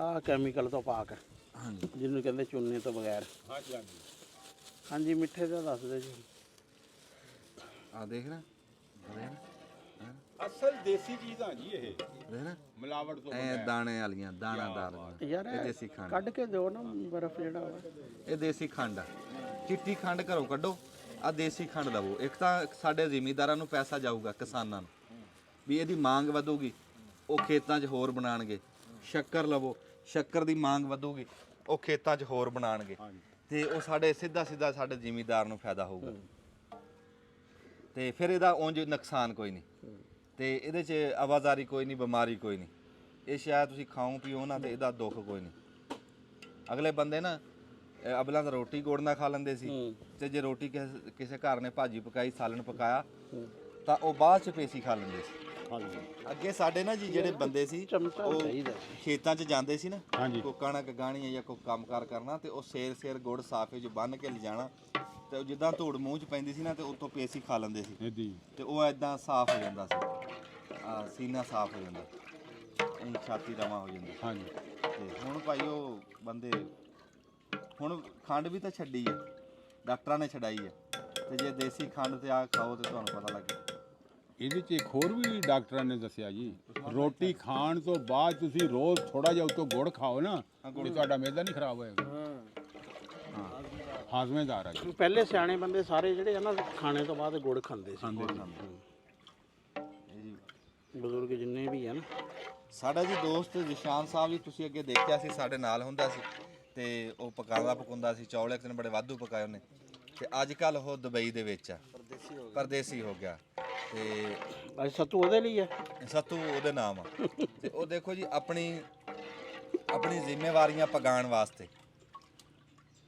ਆਹ ਕੈਮੀਕਲ ਤੋਂ ਪਾਕ ਹਾਂਜੀ ਜਿਹਨੂੰ ਕਹਿੰਦੇ ਚੂਨੇ ਤੋਂ ਬਗੈਰ। ਹਾਂਜੀ ਹਾਂਜੀ ਹਾਂਜੀ ਮਿੱਠੇ ਦਾ ਦੱਸ ਦੇ ਜੀ। ਆਹ ਦੇਖ ਨਾ, ਅਸਲ ਦੇਸੀ ਚੀਜ਼ਾਂ ਜੀ ਇਹ, ਦੇਖ ਨਾ ਮਿਲਾਵਟ ਤੋਂ ਐ ਦਾਣੇ ਵਾਲੀਆਂ, ਦਾਣਾਦਾਰ ਯਾਰ ਇਹ ਦੇਸੀ ਖੰਡ। ਕੱਢ ਕੇ ਦਿਓ ਨਾ ਬਰਫ਼ ਜਿਹੜਾ ਵਾ। ਇਹ ਦੇਸੀ ਖੰਡ ਆ। ਚਿੱਟੀ ਖੰਡ ਘਰੋਂ ਕੱਢੋ, ਆ ਦੇਸੀ ਖੰਡ ਲਵੋ। ਇੱਕ ਤਾਂ ਸਾਡੇ ਜ਼ਿਮੀਂਦਾਰਾਂ ਨੂੰ ਪੈਸਾ ਜਾਊਗਾ, ਕਿਸਾਨਾਂ ਨੂੰ, ਵੀ ਇਹਦੀ ਮੰਗ ਵਧੂਗੀ, ਉਹ ਖੇਤਾਂ 'ਚ ਹੋਰ ਬਣਾਉਣਗੇ। ਸ਼ੱਕਰ ਲਵੋ, ਸ਼ੱਕਰ ਦੀ ਮੰਗ ਵਧੂਗੀ, ਉਹ ਖੇਤਾਂ 'ਚ ਹੋਰ ਬਣਾਉਣਗੇ, ਤੇ ਉਹ ਸਾਡੇ ਸਿੱਧਾ ਸਾਡੇ ਜ਼ਿਮੀਂਦਾਰ ਨੂੰ ਫਾਇਦਾ ਹੋਊਗਾ। ਤੇ ਫਿਰ ਇਹਦਾ ਉਂਝ ਨੁਕਸਾਨ ਕੋਈ ਨਹੀਂ, ਤੇ ਇਹਦੇ 'ਚ ਆਵਾਜ਼ਾਰੀ ਕੋਈ ਨਹੀਂ, ਬਿਮਾਰੀ ਕੋਈ ਨਹੀਂ। ਇਹ ਸ਼ਾਇਦ ਤੁਸੀਂ ਖਾਓ ਪੀਓ ਨਾ ਤੇ ਇਹਦਾ ਦੁੱਖ ਕੋਈ ਨਹੀਂ। ਅਗਲੇ ਬੰਦੇ ਨਾ ਅਬਲਾਂ ਤਾਂ ਰੋਟੀ ਗੋੜ ਨਾਲ ਖਾ ਲੈਂਦੇ ਸੀ, ਤੇ ਜੇ ਰੋਟੀ ਕਿਸੇ ਘਰ ਨੇ ਭਾਜੀ ਪਕਾਈ, ਸਾਲਣ ਪਕਾਇਆ, ਤਾਂ ਉਹ ਬਾਅਦ 'ਚ ਪੇਸੀ ਖਾ ਲੈਂਦੇ ਸੀ। ਅੱਗੇ ਸਾਡੇ ਨਾ ਜੀ ਜਿਹੜੇ ਬੰਦੇ ਸੀ ਉਹ ਖੇਤਾਂ 'ਚ ਜਾਂਦੇ ਸੀ ਨਾ, ਕੋਈ ਕਣਕ ਗਾਣੀ ਜਾਂ ਕੋਈ ਕੰਮਕਾਰ ਕਰਨਾ, ਤੇ ਉਹ ਸੇਰ ਗੁੜ ਸਾਫੇ 'ਚ ਬੰਨ ਕੇ ਲਿਜਾਣਾ, ਤੇ ਉਹ ਜਿੱਦਾਂ ਧੂੜ ਮੂੰਹ 'ਚ ਪੈਂਦੀ ਸੀ ਨਾ, ਤੇ ਉੱਤੋਂ ਪੇਸੀ ਖਾ ਲੈਂਦੇ ਸੀ, ਤੇ ਉਹ ਐਦਾਂ ਸਾਫ਼ ਹੋ ਜਾਂਦਾ ਸੀ। ਸੀਨਾ ਸਾਫ਼ ਹੋ ਜਾਂਦਾ, ਛਾਤੀ ਰਵਾਂ ਹੋ ਜਾਂਦੀ। ਹਾਂਜੀ ਤੇ ਹੁਣ ਭਾਈ ਉਹ ਬੰਦੇ ਹੁਣ ਖੰਡ ਵੀ ਤਾਂ ਛੱਡੀ ਹੈ, ਡਾਕਟਰਾਂ ਨੇ ਛਡਾਈ ਹੈ, ਤੇ ਜੇ ਦੇਸੀ ਖੰਡ ਤੇ ਆ ਖਾਓ ਤੇ ਤੁਹਾਨੂੰ ਪਤਾ ਲੱਗੇ। ਇਹਦੇ 'ਚ ਇੱਕ ਹੋਰ ਵੀ ਡਾਕਟਰਾਂ ਨੇ ਦੱਸਿਆ ਜੀ, ਰੋਟੀ ਖਾਣ ਤੋਂ ਬਾਅਦ ਤੁਸੀਂ ਰੋਜ਼ ਥੋੜਾ ਜਿਹਾ ਉੱਤੋਂ ਗੁੜ ਖਾਓ ਨਾ, ਤੇ ਤੁਹਾਡਾ ਮਿਹਦਾ ਨਹੀਂ ਖਰਾਬ ਹੋਏਗਾ। ਹਾਜ਼ਮੇਦਾਰ ਆ ਜੀ। ਪਹਿਲੇ ਸਿਆਣੇ ਬੰਦੇ ਸਾਰੇ ਜਿਹੜੇ ਆ ਨਾ, ਖਾਣੇ ਤੋਂ ਬਾਅਦ ਗੁੜ ਖਾਂਦੇ ਸੀ। ਇਹ ਜੀ ਬਜ਼ੁਰਗ ਜਿੰਨੇ ਵੀ ਆ ਨਾ। ਸਾਡਾ ਜੀ ਦੋਸਤ ਨਿਸ਼ਾਨ ਸਾਹਿਬ ਜੀ, ਤੁਸੀਂ ਅੱਗੇ ਦੇਖਿਆ ਸੀ, ਸਾਡੇ ਨਾਲ ਹੁੰਦਾ ਸੀ, ਤੇ ਉਹ ਪਕਾਉਂਦਾ ਸੀ ਚੌਲ। ਇੱਕ ਦਿਨ ਬੜੇ ਵਾਧੂ ਪਕਾਏ ਉਹਨੇ, ਤੇ ਅੱਜ ਕੱਲ ਉਹ ਦੁਬਈ ਦੇ ਵਿੱਚ ਆ, ਪਰਦੇਸੀ ਹੋ ਗਿਆ। ਤੇ ਅੱਜ ਸੱਤੂ ਉਹਦੇ ਲਈ ਹੈ, ਸੱਤੂ ਉਹਦੇ ਨਾਮ ਆ। ਤੇ ਉਹ ਦੇਖੋ ਜੀ, ਆਪਣੀ ਜ਼ਿੰਮੇਵਾਰੀਆਂ ਪਗਾਉਣ ਵਾਸਤੇ,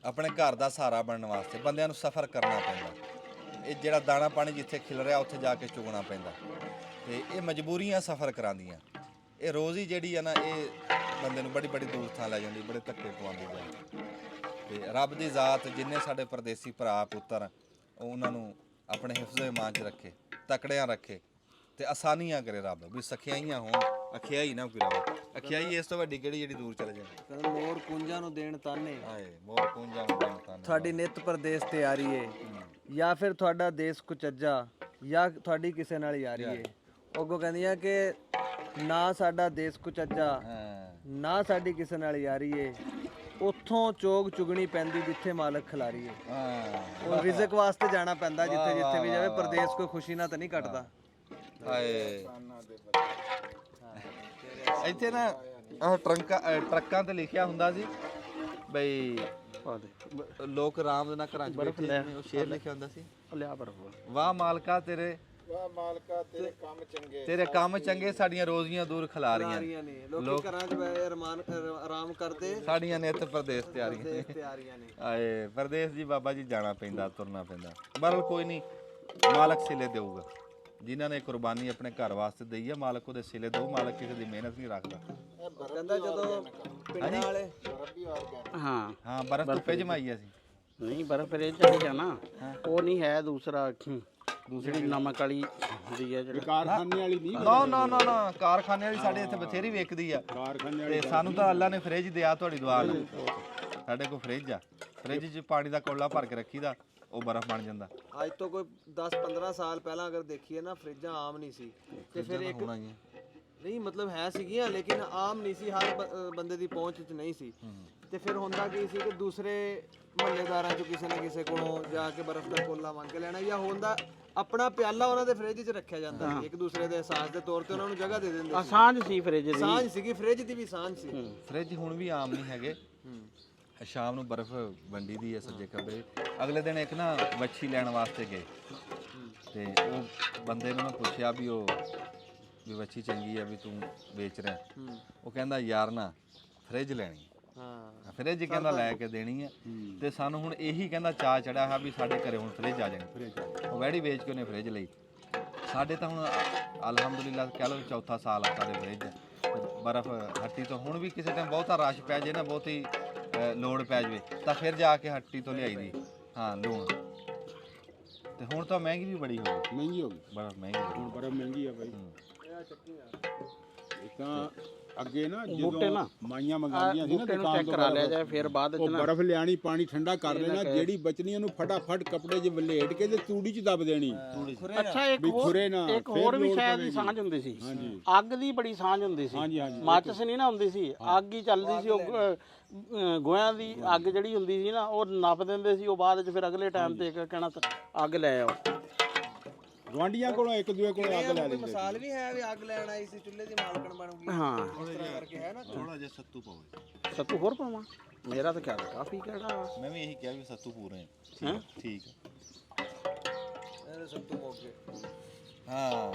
ਆਪਣੇ ਘਰ ਦਾ ਸਹਾਰਾ ਬਣਨ ਵਾਸਤੇ ਬੰਦਿਆਂ ਨੂੰ ਸਫ਼ਰ ਕਰਨਾ ਪੈਂਦਾ। ਇਹ ਜਿਹੜਾ ਦਾਣਾ ਪਾਣੀ ਜਿੱਥੇ ਖਿਲ ਰਿਹਾ ਉੱਥੇ ਜਾ ਕੇ ਚੁਗਣਾ ਪੈਂਦਾ, ਤੇ ਇਹ ਮਜਬੂਰੀਆਂ ਸਫ਼ਰ ਕਰਾਉਂਦੀਆਂ। ਇਹ ਰੋਜ਼ ਹੀ ਜਿਹੜੀ ਆ ਨਾ, ਇਹ ਬੰਦੇ ਨੂੰ ਬੜੀ ਦੂਰ ਥਾਂ ਲੈ ਜਾਂਦੀ, ਬੜੇ ਧੱਕੇ ਪਵਾਉਂਦੀ ਜਾਂਦੀ। ਤੇ ਰੱਬ ਦੀ ਜ਼ਾਤ ਜਿੰਨੇ ਸਾਡੇ ਪਰਦੇਸੀ ਭਰਾ ਪੁੱਤਰ, ਉਹ ਉਹਨਾਂ ਨੂੰ ਆਪਣੇ ਹਿਫਜ਼ ਇਮਾਨ 'ਚ ਰੱਖੇ, ਤਕੜਿਆਂ ਰੱਖੇ, ਤੇ ਆਸਾਨੀਆਂ ਕਰੇ ਰੱਬ, ਵੀ ਸਖਿਆਈਆਂ ਹੋਣ, ਅਖਿਆਈ ਨਾ ਕੋਈ ਰਵੇ। ਅਖਿਆਈ ਇਸ ਤੋਂ ਵੱਡੀ ਕਿਹੜੀ ਜਿਹੜੀ ਦੂਰ ਚਲੇ ਜਾਂਦੀ। ਮੋਰ ਕੁੰਜਾਂ ਨੂੰ ਦੇਣ ਤਾਨੇ, ਹਾਏ ਮੋਰ ਕੁੰਜਾਂ ਨੂੰ ਦੇਣ ਤਾਨੇ। ਤੁਹਾਡੀ ਨਿਤ ਪਰਦੇਸ ਤੇ ਆ ਰਹੀ ਏ, ਜਾਂ ਫਿਰ ਤੁਹਾਡਾ ਦੇਸ਼ ਕੁਚੱਜਾ, ਜਾਂ ਤੁਹਾਡੀ ਕਿਸੇ ਨਾਲ ਯਾਰੀ ਏ। ਉਹ ਅੱਗੋਂ ਕਹਿੰਦੀਆਂ ਕਿ ਨਾ ਸਾਡਾ ਦੇਸ਼ ਕੁਚੱਜਾ, ਨਾ ਸਾਡੀ ਕਿਸੇ ਨਾਲ ਯਾਰੀ ਏ, ਉੱਥੋਂ ਚੋਗ ਚੁਗਣੀ ਪੈਂਦੀ ਜਿੱਥੇ ਮਾਲਕ ਖਿਲਾਰੀ ਏ। ਉਹ ਰਿਜ਼ਕ ਵਾਸਤੇ ਜਾਣਾ ਪੈਂਦਾ ਜਿੱਥੇ ਵੀ ਜਾਵੇ। ਪਰਦੇਸ ਕੋਈ ਖੁਸ਼ੀ ਨਾਲ ਤਾਂ ਨਹੀਂ ਕੱਟਦਾ। ਹਾਏ ਇੱਥੇ ਨਾ ਟਰੱਕਾਂ ਤੇ ਲਿਖਿਆ ਹੁੰਦਾ ਸੀ ਬਈ ਲੋਕ ਆਰਾਮ ਦੇ ਨਾਲ ਘਰਾਂ 'ਚ ਬੈਠੇ ਨੇ, ਉਹ ਸ਼ੇਰ ਲਿਖਿਆ ਹੁੰਦਾ ਸੀ, ਲਿਆ ਬਰਫ। ਵਾਹ ਮਾਲਕਾ ਤੇਰੇ, ਵਾਹ ਮਾਲਕਾ ਤੇਰੇ ਕੰਮ ਚੰਗੇ, ਤੇਰੇ ਕੰਮ ਚੰਗੇ, ਸਾਡੀਆਂ ਰੋਜ਼ੀਆਂ ਦੂਰ ਖਿਲਾਰੀਆਂ ਨੇ ਲੋਕੀ ਘਰਾਂ 'ਚ ਬੈ ਆਰਾਮ ਕਰਦੇ, ਸਾਡੀਆਂ ਨਿੱਤ ਪਰਦੇਸ ਤਿਆਰੀਆਂ ਨੇ। ਤਿਆਰੀਆਂ ਨੇ। ਆਏ ਪਰਦੇਸ ਜੀ ਬਾਬਾ ਜੀ, ਜਾਣਾ ਪੈਂਦਾ, ਤੁਰਨਾ ਪੈਂਦਾ। ਬਰਲ ਕੋਈ ਨਹੀਂ, ਮਾਲਕ ਸਿਲੇ ਦੇਊਗਾ। ਜਿਨ੍ਹਾਂ ਨੇ ਕੁਰਬਾਨੀ ਆਪਣੇ ਘਰ ਵਾਸਤੇ ਦਈ ਆ, ਮਾਲਕ ਉਹਦੇ ਸਿਲੇ ਦਊ। ਮਾਲਕ ਕਿਸੇ ਦੀ ਮਿਹਨਤ ਨਹੀਂ ਰੱਖਦਾ। ਕਹਿੰਦਾ ਜਦੋਂ ਪਿੰਡਾਂ ਵਾਲੇ ਹਾਂ ਬਰਫ਼ ਧੁੱਪੇ ਜਮਾਈ ਅਸੀਂ। ਨਹੀਂ ਬਰਫ ਫਿਰ ਇਹ ਚਾਹੀਦੀ ਆ ਨਾ, ਉਹ ਨਹੀਂ ਹੈ ਦੂਸਰਾ, ਦੂਸਰੀ ਨਮਕ ਵਾਲੀ ਹੁੰਦੀ ਹੈ ਜਿਹੜੀ ਕਾਰਖਾਨੇ ਵਾਲੀ ਨਹੀਂ, ਨਾ ਕਾਰਖਾਨੇ ਵਾਲੀ ਸਾਡੇ ਇੱਥੇ ਬਥੇਰੀ ਵੇਚਦੀ ਆ। ਕਾਰਖਾਨੇ ਤੇ ਸਾਨੂੰ ਤਾਂ ਅੱਲਾ ਨੇ ਫ੍ਰਿਜ ਦਿਆ, ਤੁਹਾਡੀ ਦੁਆ ਨਾਲ। ਸਾਡੇ ਕੋਲ ਫ੍ਰਿਜ ਆ, ਫ੍ਰਿਜ 'ਚ ਪਾਣੀ ਦਾ ਕੌਲਾ ਭਰ ਕੇ ਰੱਖੀਦਾ, ਉਹ ਬਰਫ਼ ਬਣ ਜਾਂਦਾ। ਅੱਜ ਤੋਂ ਕੋਈ 10-15 ਸਾਲ ਪਹਿਲਾਂ ਅਗਰ ਦੇਖੀਏ ਨਾ, ਫਰਿੱਜਾਂ ਆਮ ਨਹੀਂ ਸੀ। ਤੇ ਫਿਰ ਇੱਕ ਨਹੀਂ ਮਤਲਬ ਹੈ ਸੀਗੀਆਂ, ਲੇਕਿਨ ਆਮ ਨਹੀਂ ਸੀ, ਹਰ ਬੰਦੇ ਦੀ ਪਹੁੰਚ 'ਚ ਨਹੀਂ ਸੀ। ਤੇ ਫਿਰ ਹੁੰਦਾ ਕੀ ਸੀ ਕਿ ਦੂਸਰੇ ਮਹੱਲੇਦਾਰਾਂ 'ਚੋਂ ਕਿਸੇ ਨਾ ਕਿਸੇ ਕੋਲੋਂ ਜਾ ਕੇ ਬਰਫ਼ ਦਾ ਕੋਲਾ ਮੰਗ ਕੇ ਲੈਣਾ, ਜਾਂ ਹੁੰਦਾ ਆਪਣਾ ਪਿਆਲਾ ਉਹਨਾਂ ਦੇ ਫ੍ਰਿਜ 'ਚ ਰੱਖਿਆ ਜਾਂਦਾ ਸੀ। ਇੱਕ ਦੂਸਰੇ ਦੇ ਅਹਿਸਾਸ ਦੇ ਤੌਰ ਤੇ ਉਹਨਾਂ ਨੂੰ ਜਗ੍ਹਾ ਦੇ ਦਿੰਦੇ ਸੀ। ਸਾਂਝ ਸੀ ਫ੍ਰਿਜ ਦੀ, ਸਾਂਝ ਸੀਗੀ, ਫ੍ਰਿਜ ਦੀ ਵੀ ਸਾਂਝ ਸੀ। ਫ੍ਰਿਜ ਹੁਣ ਵੀ ਆਮ ਨਹੀਂ ਹੈਗੇ। ਸ਼ਾਮ ਨੂੰ ਬਰਫ਼ ਵੰਡੀ ਦੀ ਹੈ ਸੱਜੇ ਖੱਬੇ। ਅਗਲੇ ਦਿਨ ਇੱਕ ਨਾ ਵੱਛੀ ਲੈਣ ਵਾਸਤੇ ਗਏ, ਤੇ ਉਹ ਬੰਦੇ ਨੂੰ ਮੈਂ ਪੁੱਛਿਆ ਵੀ ਵੱਛੀ ਚੰਗੀ ਆ ਵੀ ਤੂੰ ਵੇਚ ਰਿਹਾ? ਉਹ ਕਹਿੰਦਾ ਯਾਰ ਨਾ ਫ੍ਰਿਜ ਲੈਣੀ, ਹਾਂ ਫ੍ਰਿਜ ਕਹਿੰਦਾ ਲੈ ਕੇ ਦੇਣੀ ਆ। ਤੇ ਸਾਨੂੰ ਹੁਣ ਇਹੀ ਕਹਿੰਦਾ ਚਾਅ ਚੜਿਆ ਹੈ ਵੀ ਸਾਡੇ ਘਰੇ ਹੁਣ ਫ੍ਰਿਜ ਆ ਜਾਣੀ। ਉਹ ਵੈੜੀ ਵੇਚ ਕੇ ਉਹਨੇ ਫ੍ਰਿਜ ਲਈ। ਸਾਡੇ ਤਾਂ ਹੁਣ ਅਲਹਮਦੁਲਿਲਾ ਕਹਿ ਲਓ ਚੌਥਾ ਸਾਲ ਆ ਸਾਡੇ ਫ੍ਰਿਜ। ਬਰਫ਼ ਹੱਟੀ ਤੋਂ ਹੁਣ ਵੀ ਕਿਸੇ ਟਾਈਮ ਬਹੁਤਾ ਰਸ਼ ਪੈ ਜੇ ਨਾ, ਬਹੁਤੀ ਲੋੜ ਪੈ ਜਾਵੇ ਤਾਂ ਫਿਰ ਜਾ ਕੇ ਹੱਟੀ ਤੋਂ ਲਿਆਈ ਦੀ। ਹਾਂ ਲੂਣ। ਤੇ ਹੁਣ ਤਾਂ ਮਹਿੰਗੀ ਵੀ ਬੜੀ ਹੋ ਗਈ। ਮਹਿੰਗੀ ਹੋ ਗਈ ਬਰਫ਼ ਮਹਿੰਗੀ ਬੜੀ। ਹੁਣ ਬਰਫ਼ ਮਹਿੰਗੀ ਆ ਬਾਈ। ਇਹ ਤਾਂ ਅੱਗੇ ਨਾ ਬੂਟੇ ਜਦੋਂ ਨਾ ਮਾਈਆਂ ਮੰਗਾਉਂਦੀਆਂ ਸੀ ਨਾ ਬੂਟੇ ਨੂੰ ਦੁਕਾਨ ਚੈੱਕ ਤੋਂ ਕਰਾ ਲਿਆ ਜਾਏ, ਫਿਰ ਬਾਅਦ ਉਹ ਚ ਨਾ ਬਰਫ਼ ਲਿਆਣੀ, ਪਾਣੀ ਠੰਡਾ ਕਰ ਲੈਣਾ, ਜਿਹੜੀ ਬਚਣੀ ਉਹਨੂੰ ਫਟਾਫਟ ਕੱਪੜੇ 'ਚ ਵਲੇਟ ਕੇ ਤੇ ਤੂੜੀ 'ਚ ਦੱਬ ਦੇਣੀ। ਅੱਛਾ ਵੀ ਖੁਰੇ ਨਾ, ਇੱਕ ਫਿਰ ਹੋਰ ਵੀ ਲੋੜ ਸ਼ਾਇਦ ਪਵੇਗੀ। ਸਾਂਝ ਹੁੰਦੀ ਸੀ। ਹਾਂਜੀ। ਅੱਗ ਦੀ ਬੜੀ ਸਾਂਝ ਹੁੰਦੀ ਸੀ। ਹਾਂਜੀ, ਹਾਂਜੀ। ਮਾਚਿਸ ਨਹੀਂ ਨਾ ਹੁੰਦੀ ਸੀ, ਅੱਗ ਹੀ ਚੱਲਦੀ ਸੀ। ਉਹ ਗੋਹਿਆਂ ਦੀ ਅੱਗ ਜਿਹੜੀ ਹੁੰਦੀ ਸੀ ਨਾ, ਉਹ ਨੱਪ ਦਿੰਦੇ ਸੀ। ਉਹ ਬਾਅਦ ਚ ਫਿਰ ਅਗਲੇ ਟਾਈਮ ਤੇ ਇੱਕ ਕਹਿਣਾ ਅੱਗ ਲੈ ਆਓ। ਗੁਆਂਢੀਆਂ ਕੋਲੋਂ ਇੱਕ ਦੂਏ ਕੋਲੋਂ ਅੱਗ ਲੈ ਕੋਈ ਲੈਂਦੇ। ਮਿਸਾਲ ਵੀ ਹੈ ਵੀ ਅੱਗ ਲੈਣ ਆਈ ਸੀ ਚੁੱਲ੍ਹੇ ਦੀ ਮਾਲਕਣ ਬਣ ਗਈ ਹਾਂ ਇਸ ਤਰ੍ਹਾਂ ਕਰਕੇ ਹੈ ਨਾ। ਥੋੜਾ ਜਿਹਾ ਸੱਤੂ ਪਾਓ। ਸੱਤੂ ਹੋਰ ਪਾਵਾਂ? ਮੇਰਾ ਤਾਂ ਖਿਆਲ ਕਾਫੀ ਕਿਹੜਾ ਮੈਂ ਵੀ ਇਹੀ ਕਿਹਾ ਵੀ ਸੱਤੂ ਪੂਰੇ ਹੈਂ? ਠੀਕ ਇਹਦੇ ਸੱਤੂ ਮੋਗੇ ਹਾਂ।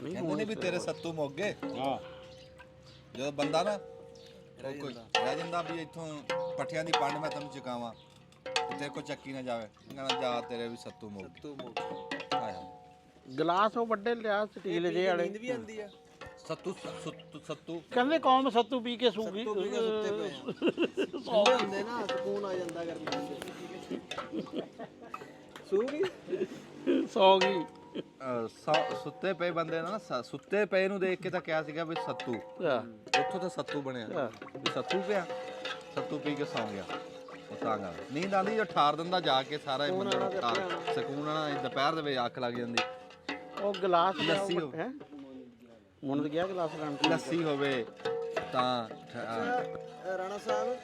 ਨਹੀਂ ਕਹਿੰਦੇ ਨੇ ਵੀ ਤੇਰੇ ਸੱਤੂ ਮੁੱਕ ਗਏ। ਹਾਂ ਜਦੋਂ ਬੰਦਾ ਨਾ ਰਹਿ ਜਾਂਦਾ ਵੀ ਇੱਥੋਂ ਪੱਠਿਆਂ ਦੀ ਪੰਡ ਮੈਂ ਤੈਨੂੰ ਚਕਾਵਾਂ ਤੇ ਤੇਰੇ ਕੋ ਚੱਕੀ ਨਾ ਜਾਵੇ, ਕਹਿੰਦਾ ਜਾ ਤੇਰੇ ਵੀ ਸੱਤੂ ਮੁੱਕ ਗਏ। ਸੱਤੂ ਮੋਗੇ ਆਇਆ ਗਲਾਸ ਉਹ ਵੱਡੇ ਲਿਆ ਸਟੀਲ ਜੇ ਵਾਲੇ। ਨੀਂਦ ਵੀ ਆਉਂਦੀ ਆ। ਸੱਤੂ ਸੱਤੂ ਕਹਿੰਦੇ ਕੌਮ ਸੱਤੂ ਪੀ ਕੇ ਸੂਗੀ। ਸੱਤੂ ਪੀ ਕੇ ਸੁੱਤੇ ਪਏ ਆ। ਠੰਡੇ ਹੁੰਦੇ ਨਾ, ਸਕੂਨ ਆ ਜਾਂਦਾ ਗਰਮੀ ਸੂ ਗਈ ਸੌ ਗਈ। ਸੁੱਤੇ ਪਏ ਬੰਦੇ ਨਾ ਸੁੱਤੇ ਪਏ ਨੂੰ ਦੇਖ ਕੇ ਤਾਂ ਕਿਹਾ ਸੀਗਾ ਵੀ ਸੱਤੂ, ਉੱਥੋਂ ਤਾਂ ਸੱਤੂ ਬਣਿਆ ਵੀ ਸੱਤੂ ਪਿਆ, ਸੱਤੂ ਪੀ ਕੇ ਸੌਂ ਗਿਆ। ਉਹ ਤਾਂ ਗੱਲ ਨੀਂਦ ਆਉਂਦੀ ਜੋ ਠਾਰ ਦਿੰਦਾ ਜਾ ਕੇ ਸਾਰਾ ਬੰਦੇ ਨੂੰ ਠਾਰ ਸਕੂਨ ਨਾਲ। ਦੁਪਹਿਰ ਦੇ ਵੇਲੇ ਅੱਖ ਲੱਗ ਜਾਂਦੀ। ਉਹ ਗਲਾਸ ਲੱਸੀ ਹੋ ਹੈ ਮੁੰਨ ਗਿਆ ਗਲਾਸ ਲੈਣ। ਲੱਸੀ ਹੋਵੇ ਤਾਂ ਰਾਣਾ ਸਾਹਿਬ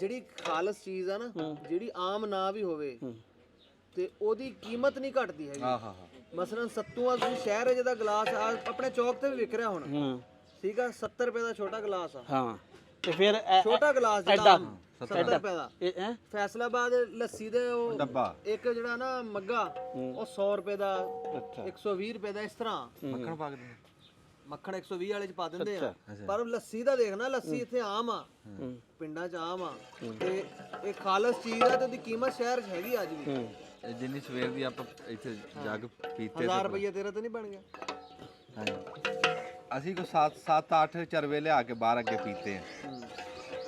ਜਿਹੜੀ ਖਾਲਸ ਚੀਜ਼ ਆ ਨਾ, ਜਿਹੜੀ ਆਮ ਨਾ ਵੀ ਹੋਵੇ ਤੇ ਉਹਦੀ ਕੀਮਤ ਨਹੀਂ ਘਟਦੀ ਹੈਗੀ। ਆਹ ਹਾ ਮਸਲਨ ਸੱਤੂਆਂ ਤੁਸੀਂ ਸ਼ਹਿਰ ਜਿਹਦਾ ਗਲਾਸ ਆ ਆਪਣੇ ਚੌਕ ਤੇ ਵੀ ਵਿਕ ਰਿਹਾ ਹੁਣ, ਠੀਕ ਆ 70 ਰੁਪਏ ਦਾ ਛੋਟਾ ਗਲਾਸ ਆ। ਹਾਂ ਤੇ ਫਿਰ ਛੋਟਾ ਗਲਾਸ ਜਿਹੜਾ 70 ਰੁਪਏ ਦਾ। ਇਹ ਹੈ ਫੈਸਲਾਬਾਦ ਲੱਸੀ ਦੇ ਉਹ ਡੱਬਾ ਇੱਕ ਜਿਹੜਾ ਨਾ ਮੱਗਾ ਉਹ 100 ਰੁਪਏ ਦਾ, ਅੱਛਾ 120 ਰੁਪਏ ਦਾ, ਇਸ ਤਰ੍ਹਾਂ ਮੱਖਣ ਪਾ ਕੇ ਮੱਖਣ 120 ਵਾਲੇ ਚ ਪਾ ਦਿੰਦੇ ਆ। ਪਰ ਲੱਸੀ ਦਾ ਦੇਖਣਾ, ਲੱਸੀ ਇੱਥੇ ਆਮ ਆ, ਪਿੰਡਾਂ 'ਚ ਆਮ ਆ ਤੇ ਇਹ ਖਾਲਸ ਚੀਜ਼ ਆ ਤੇ ਉਹਦੀ ਕੀਮਤ ਸ਼ਹਿਰ 'ਚ ਹੈਗੀ ਅੱਜ ਵੀ। ਜਿੰਨੀ ਸਵੇਰ ਦੀ ਆਪਾਂ ਇੱਥੇ ਜੱਗ ਪੀਤੇ 1000 ਰੁਪਏ ਤੇਰਾ ਤਾਂ ਨਹੀਂ ਬਣ ਗਿਆ। ਅਸੀਂ ਕੋ 7-8 ਚਰਵੇ ਲਿਆ ਕੇ ਬਾਹਰ ਅੱਗੇ ਪੀਤੇ ਆ।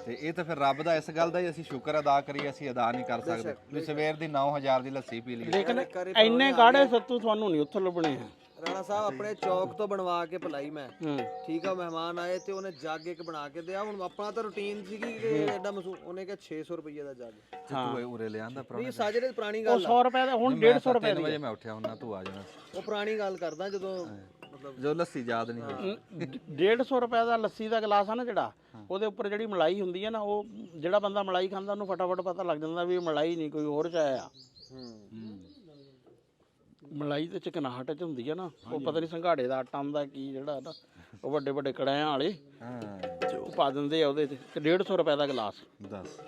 ਤੇ ਇਹ ਤਾਂ ਫਿਰ ਰੱਬ ਦਾ ਇਸ ਗੱਲ ਦਾ ਹੀ ਅਸੀਂ ਸ਼ੁਕਰ ਅਦਾ ਕਰੀਏ, ਅਸੀਂ ਅਦਾ ਨਹੀਂ ਕਰ ਸਕਦੇ ਵੀ ਸਵੇਰ ਦੀ 9000 ਦੀ ਲੱਸੀ ਪੀ ਲਈ। ਲੇਕਿਨ ਇੰਨੇ ਗਾੜੇ ਸੱਤੂ ਤੁਹਾਨੂੰ ਨਹੀਂ ਉੱਥੋਂ ਲੱਭਣੇ ਆ। ਰਾਣਾ ਸਾਹਿਬ ਆਪਣੇ ਚੌਕ ਤੋਂ ਬਣਵਾ ਕੇ ਪਿਲਾਈ ਮੈਂ, ਠੀਕ ਆ। ਮਹਿਮਾਨ ਆਏ ਤੇ ਉਹਨੇ ਜੱਗ ਇੱਕ ਬਣਾ ਕੇ ਦਿਆ। ਹੁਣ ਆਪਣਾ ਤਾਂ ਰੂਟੀਨ ਸੀਗੀ ਕਿ ਐਡਾ ਮਸੂ, ਉਹਨੇ ਕਿਹਾ 600 ਰੁਪਏ ਦਾ ਜੱਗ। ਤੂੰ ਉਰੇ ਲਿਆਂਦਾ ਨਹੀਂ ਸਾਜਰੇ ਦੀ ਪੁਰਾਣੀ ਉਹ ਗੱਲ 100 ਰੁਪਏ ਦਾ, ਹੁਣ 150 ਰੁਪਏ 3 ਵਜੇ ਮੈਂ ਉੱਠਿਆ ਹੁੰਦਾ, ਤੂੰ ਆ ਜਾਣਾ। ਉਹ ਪੁਰਾਣੀ ਗੱਲ ਕਰਦਾ ਜਦੋਂ ਮਤਲਬ ਜੋ ਲੱਸੀ ਯਾਦ ਨਹੀਂ ਹੋਈ। 150 ਰੁਪਏ ਦਾ ਲੱਸੀ ਦਾ ਗਲਾਸ ਆ ਨਾ ਜਿਹੜਾ, ਉਹਦੇ ਉੱਪਰ ਜਿਹੜੀ ਮਲਾਈ ਹੁੰਦੀ ਹੈ ਨਾ, ਉਹ ਜਿਹੜਾ ਬੰਦਾ ਮਲਾਈ ਖਾਂਦਾ ਉਹਨੂੰ ਫਟਾਫਟ ਪਤਾ ਲੱਗ ਜਾਂਦਾ ਵੀ ਇਹ ਮਲਾਈ ਨਹੀਂ, ਕੋਈ ਹੋਰ ਚਾਇਆ। ਮਲਾਈ ਤੇ ਚਕਨਾਹਟ ਚ ਹੁੰਦੀ ਹੈ ਨਾ, ਉਹ ਪਤਾ ਨਹੀਂ ਸੰਘਾੜੇ ਦਾ ਆਟਾ ਹੁੰਦਾ ਕੀ ਜਿਹੜਾ ਨਾ, ਉਹ ਵੱਡੇ ਵੱਡੇ ਕੜਾਇਆਂ ਵਾਲੇ ਤੇ ਉਹ ਪਾ ਦਿੰਦੇ ਆ ਉਹਦੇ ਤੇ 150 ਰੁਪਏ ਦਾ ਗਲਾਸ। ਦੱਸ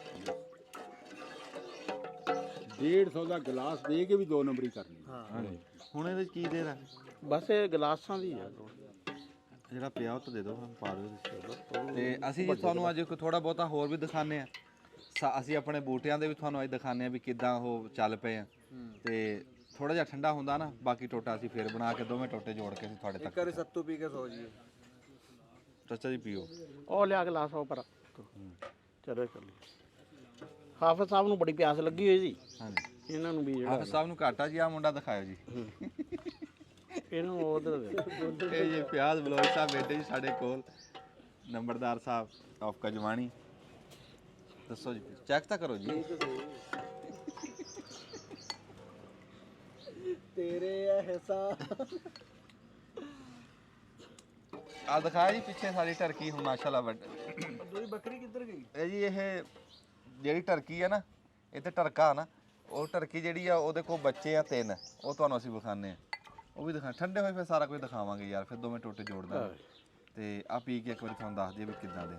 150 ਦਾ ਗਲਾਸ ਦੇ ਕੇ ਵੀ 2 ਨੰਬਰੀ ਕਰਨੀ। ਹੁਣ ਇਹਦੇ ਚ ਕੀ ਦੇ ਰਾ ਬਸ ਇਹ ਗਲਾਸਾਂ ਦੀ ਆ। ਜਿਹੜਾ ਪਿਆ ਉਹ ਤਾਂ ਦੇ ਦਿਓ, ਪਾ ਦਿਓ। ਤੇ ਅਸੀਂ ਜੀ ਤੁਹਾਨੂੰ ਅੱਜ ਥੋੜਾ ਬਹੁਤਾ ਹੋਰ ਵੀ ਦਿਖਾਣੇ ਆ। ਅਸੀਂ ਆਪਣੇ ਬੂਟਿਆਂ ਦੇ ਵੀ ਤੁਹਾਨੂੰ ਅੱਜ ਦਿਖਾਣੇ ਆ ਵੀ ਕਿੱਦਾਂ ਉਹ ਚੱਲ ਪਏ ਆ। ਤੇ ਥੋੜਾ ਜਿਹਾ ਠੰਡਾ ਹੁੰਦਾ ਨਾ, ਬਾਕੀ ਟੋਟਾ ਅਸੀਂ ਫੇਰ ਬਣਾ ਕੇ ਦੋਵੇਂ ਟੋਟੇ ਜੋੜ ਕੇ ਅਸੀਂ ਤੁਹਾਡੇ ਇੱਕ ਤੱਕ। ਵਾਰੀ ਸੱਤੂ ਪੀ ਕੇ ਸੋ ਜੀਏ। ਚਾਚਾ ਜੀ ਪੀਓ। ਉਹ ਲਿਆ ਗਲਾਸ ਉਹ ਪਰ ਚਲੋ ਕਰ ਲਈ। ਹਾਫਿਜ਼ ਸਾਹਿਬ ਨੂੰ ਬੜੀ ਪਿਆਸ ਲੱਗੀ ਹੋਈ ਜੀ। ਹਾਂਜੀ ਇਹਨਾਂ ਨੂੰ ਵੀ ਜਿਹੜਾ ਹਾਫਿਜ਼ ਸਾਹਿਬ ਨੂੰ ਘਾਟਾ ਜੀ, ਆ ਮੁੰਡਾ ਦਿਖਾਇਓ ਜੀ। ਇਹਨੂੰ ਉਧਰ ਦੇ। ਇਹ ਜੀ ਪਿਆਜ਼ ਬਲੋਚ ਸਾਹਿਬ ਬੈਠੇ ਜੀ ਸਾਡੇ ਕੋਲ, ਨੰਬਰਦਾਰ ਸਾਹਿਬ ਆਫ ਕਜਵਾਣੀ। ਦੱਸੋ ਜੀ, ਚੈੱਕ ਤਾਂ ਕਰੋ ਜੀ। ਤੇਰੇ ਐਹਸਾ ਆ ਦਿਖਾਇਆ ਜੀ ਪਿੱਛੇ ਸਾਡੀ ਟਰਕੀ ਹੁਣ ਮਾਸ਼ਾਅੱਲਾ ਵੱਡ। ਦੂਰੀ ਬੱਕਰੀ ਕਿੱਧਰ ਗਈ? ਇਹ ਜੀ ਇਹ ਜਿਹੜੀ ਟਰਕੀ ਆ ਨਾ, ਇਹ ਤੇ ਟਰਕਾ ਨਾ, ਉਹ ਟਰਕੀ ਜਿਹੜੀ ਆ ਉਹਦੇ ਕੋਲ ਬੱਚੇ ਆ 3, ਉਹ ਤੁਹਾਨੂੰ ਅਸੀਂ ਵਿਖਾਣੇ ਆ। ਉਹ ਵੀ ਦਿਖਾ ਠੰਡੇ ਹੋਏ ਫਿਰ ਸਾਰਾ ਕੁਝ ਦਿਖਾਵਾਂਗੇ ਯਾਰ, ਫਿਰ ਦੋਵੇਂ ਟੋਟੇ ਜੋੜ ਦਾਂਗੇ। ਤੇ ਆ ਪੀ ਕੇ ਇੱਕ ਵਾਰੀ ਤੁਹਾਨੂੰ ਦੱਸ ਦਈਏ ਵੀ ਕਿੱਦਾਂ ਦੇ।